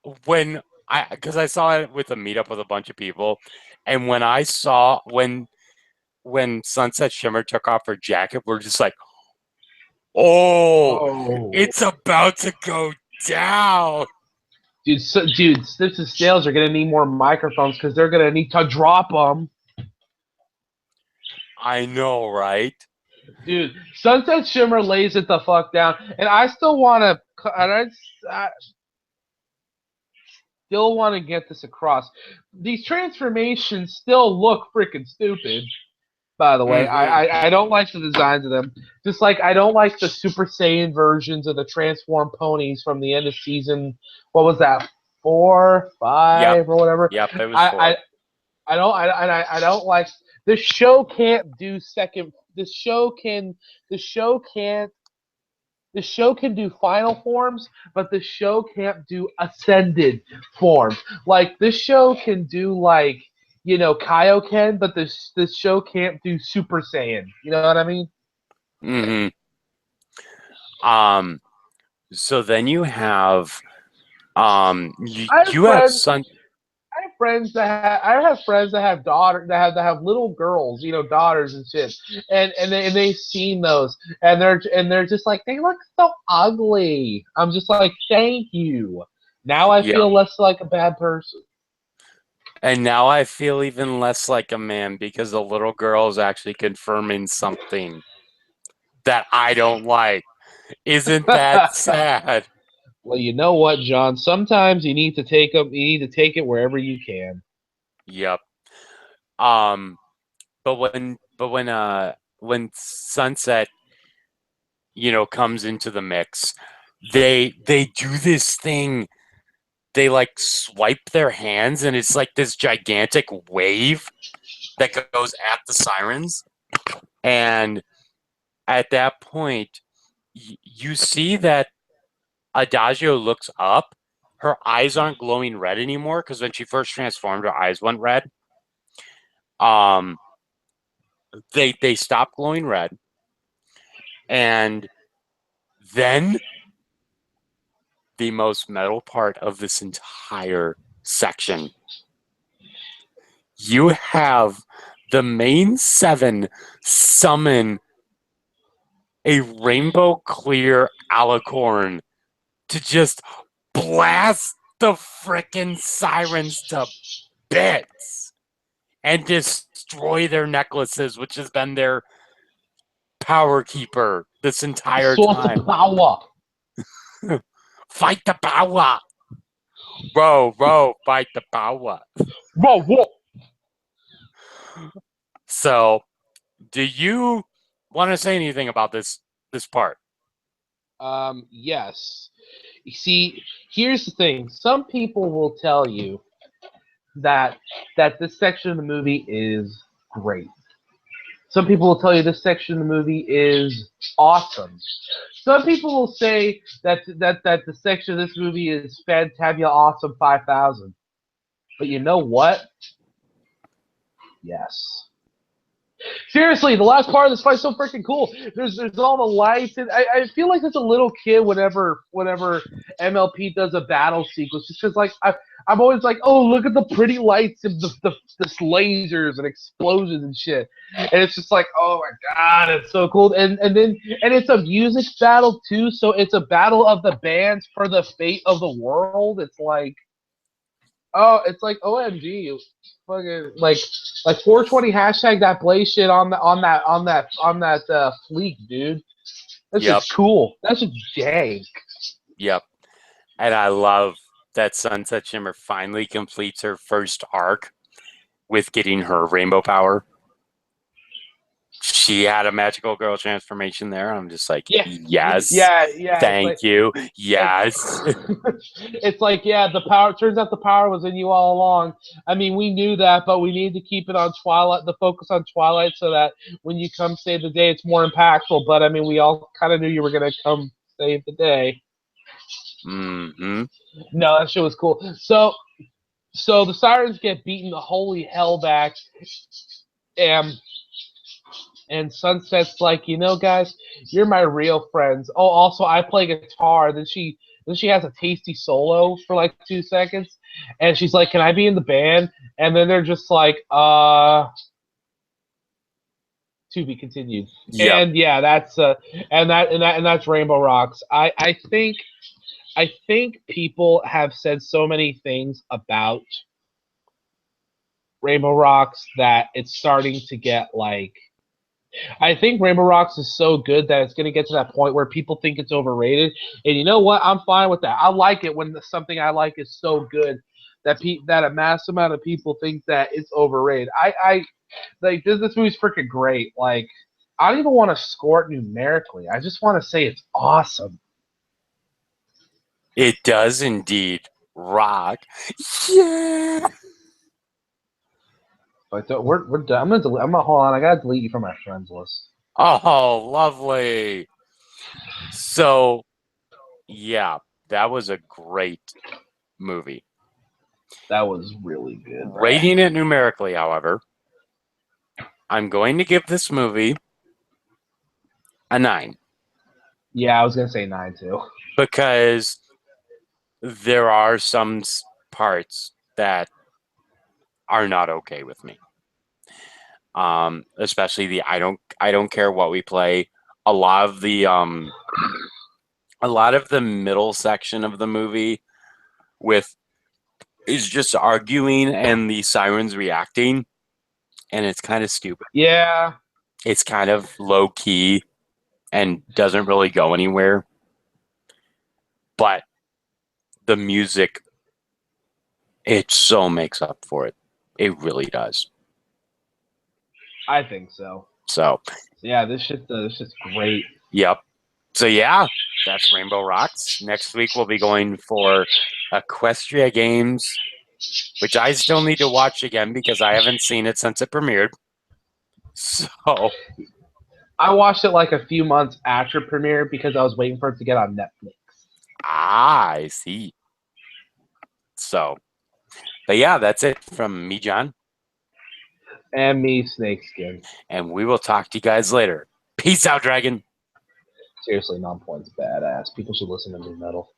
because I saw it with a meetup with a bunch of people, and when I saw when Sunset Shimmer took off her jacket, we're just like, oh, it's about to go down. Dude, Snips and Snails are going to need more microphones because they're going to need to drop them. I know, right? Dude, Sunset Shimmer lays it the fuck down. And I still want to... I still want to get this across. These transformations still look freaking stupid. By the way, I don't like the designs of them. Just like I don't like the Super Saiyan versions of the transformed ponies from the end of season. What was that? 4, 5, or whatever. Yep, it was 4. I don't like the show. Can't do second. The show can do final forms, but the show can't do ascended forms. Like this show can do like Kaioken, but this show can't do Super Saiyan. You know what I mean? So then you have I have friends that have daughters that have little girls, daughters and shit, and they've seen those, and they're just like, they look so ugly. I'm just like, thank you. Now I feel less like a bad person. And now I feel even less like a man because the little girl is actually confirming something that I don't like. Isn't that sad? Well, you know what, John? Sometimes you need to take them. You need to take it wherever you can. Yep. But when Sunset, comes into the mix, they do this thing. They like swipe their hands, and it's like this gigantic wave that goes at the sirens. And at that point, you see that Adagio looks up. Her eyes aren't glowing red anymore because when she first transformed, her eyes went red. They stop glowing red, and then the most metal part of this entire section, you have the main 7 summon a rainbow clear alicorn to just blast the frickin' sirens to bits and destroy their necklaces, which has been their power keeper this entire time. Of power. Fight the power. Row, fight the power. Whoa. So, do you want to say anything about this part? Yes. You see, here's the thing. Some people will tell you that this section of the movie is great. Some people will tell you this section of the movie is awesome. Some people will say that the section of this movie is Fantabula Awesome 5000. But you know what? Yes. Seriously, the last part of this fight's so freaking cool. There's all the lights, and I feel like as a little kid, whenever MLP does a battle sequence, just because like I'm always like, oh, look at the pretty lights and the lasers and explosions and shit, and it's just like, oh my god, it's so cool. And it's a music battle too, so it's a battle of the bands for the fate of the world. It's like, oh, it's like OMG, fucking like 420 hashtag that Blaze shit on that fleek, dude. That's Yep. just cool. That's just jank. Yep. And I love that Sunset Shimmer finally completes her first arc with getting her rainbow power. She had a magical girl transformation there. I'm just like, Yeah, yes, yeah. thank you, yes. It's like, yeah, the power. Turns out the power was in you all along. I mean, we knew that, but we need to keep it on Twilight, the focus on Twilight, so that when you come save the day, it's more impactful. But I mean, we all kind of knew you were gonna come save the day. Mm-hmm. No, that shit was cool. So the Sirens get beaten the holy hell back, and Sunset's like, guys, you're my real friends. Oh, also I play guitar. Then she has a tasty solo for like 2 seconds, and she's like, can I be in the band? And then they're just like, to be continued. Yep. And yeah, that's Rainbow Rocks. I think people have said so many things about Rainbow Rocks that it's starting to get like. I think Rainbow Rocks is so good that it's going to get to that point where people think it's overrated. And you know what? I'm fine with that. I like it when something I like is so good that a mass amount of people think that it's overrated. I like this movie's freaking great. Like, I don't even want to score it numerically. I just want to say it's awesome. It does indeed rock. Yeah. But we're done. I'm gonna hold on. I gotta delete you from my friends list. Oh, lovely. So, yeah, that was a great movie. That was really good. Rating it numerically, however, I'm going to give this movie a 9. Yeah, I was gonna say 9 too. Because there are some parts that are not okay with me. Especially the I don't care what we play. A lot of the middle section of the movie with is just arguing and the sirens reacting, and it's kind of stupid. Yeah. It's kind of low key and doesn't really go anywhere. But the music, it so makes up for it. It really does. I think so. So Yeah, this shit's great. Yep. So yeah, that's Rainbow Rocks. Next week we'll be going for Equestria Games, which I still need to watch again because I haven't seen it since it premiered. So I watched it like a few months after premiere because I was waiting for it to get on Netflix. I see. So, but yeah, that's it from me, John. And me, Snakeskin. And we will talk to you guys later. Peace out, Dragon. Seriously, Non-Point's badass. People should listen to new metal.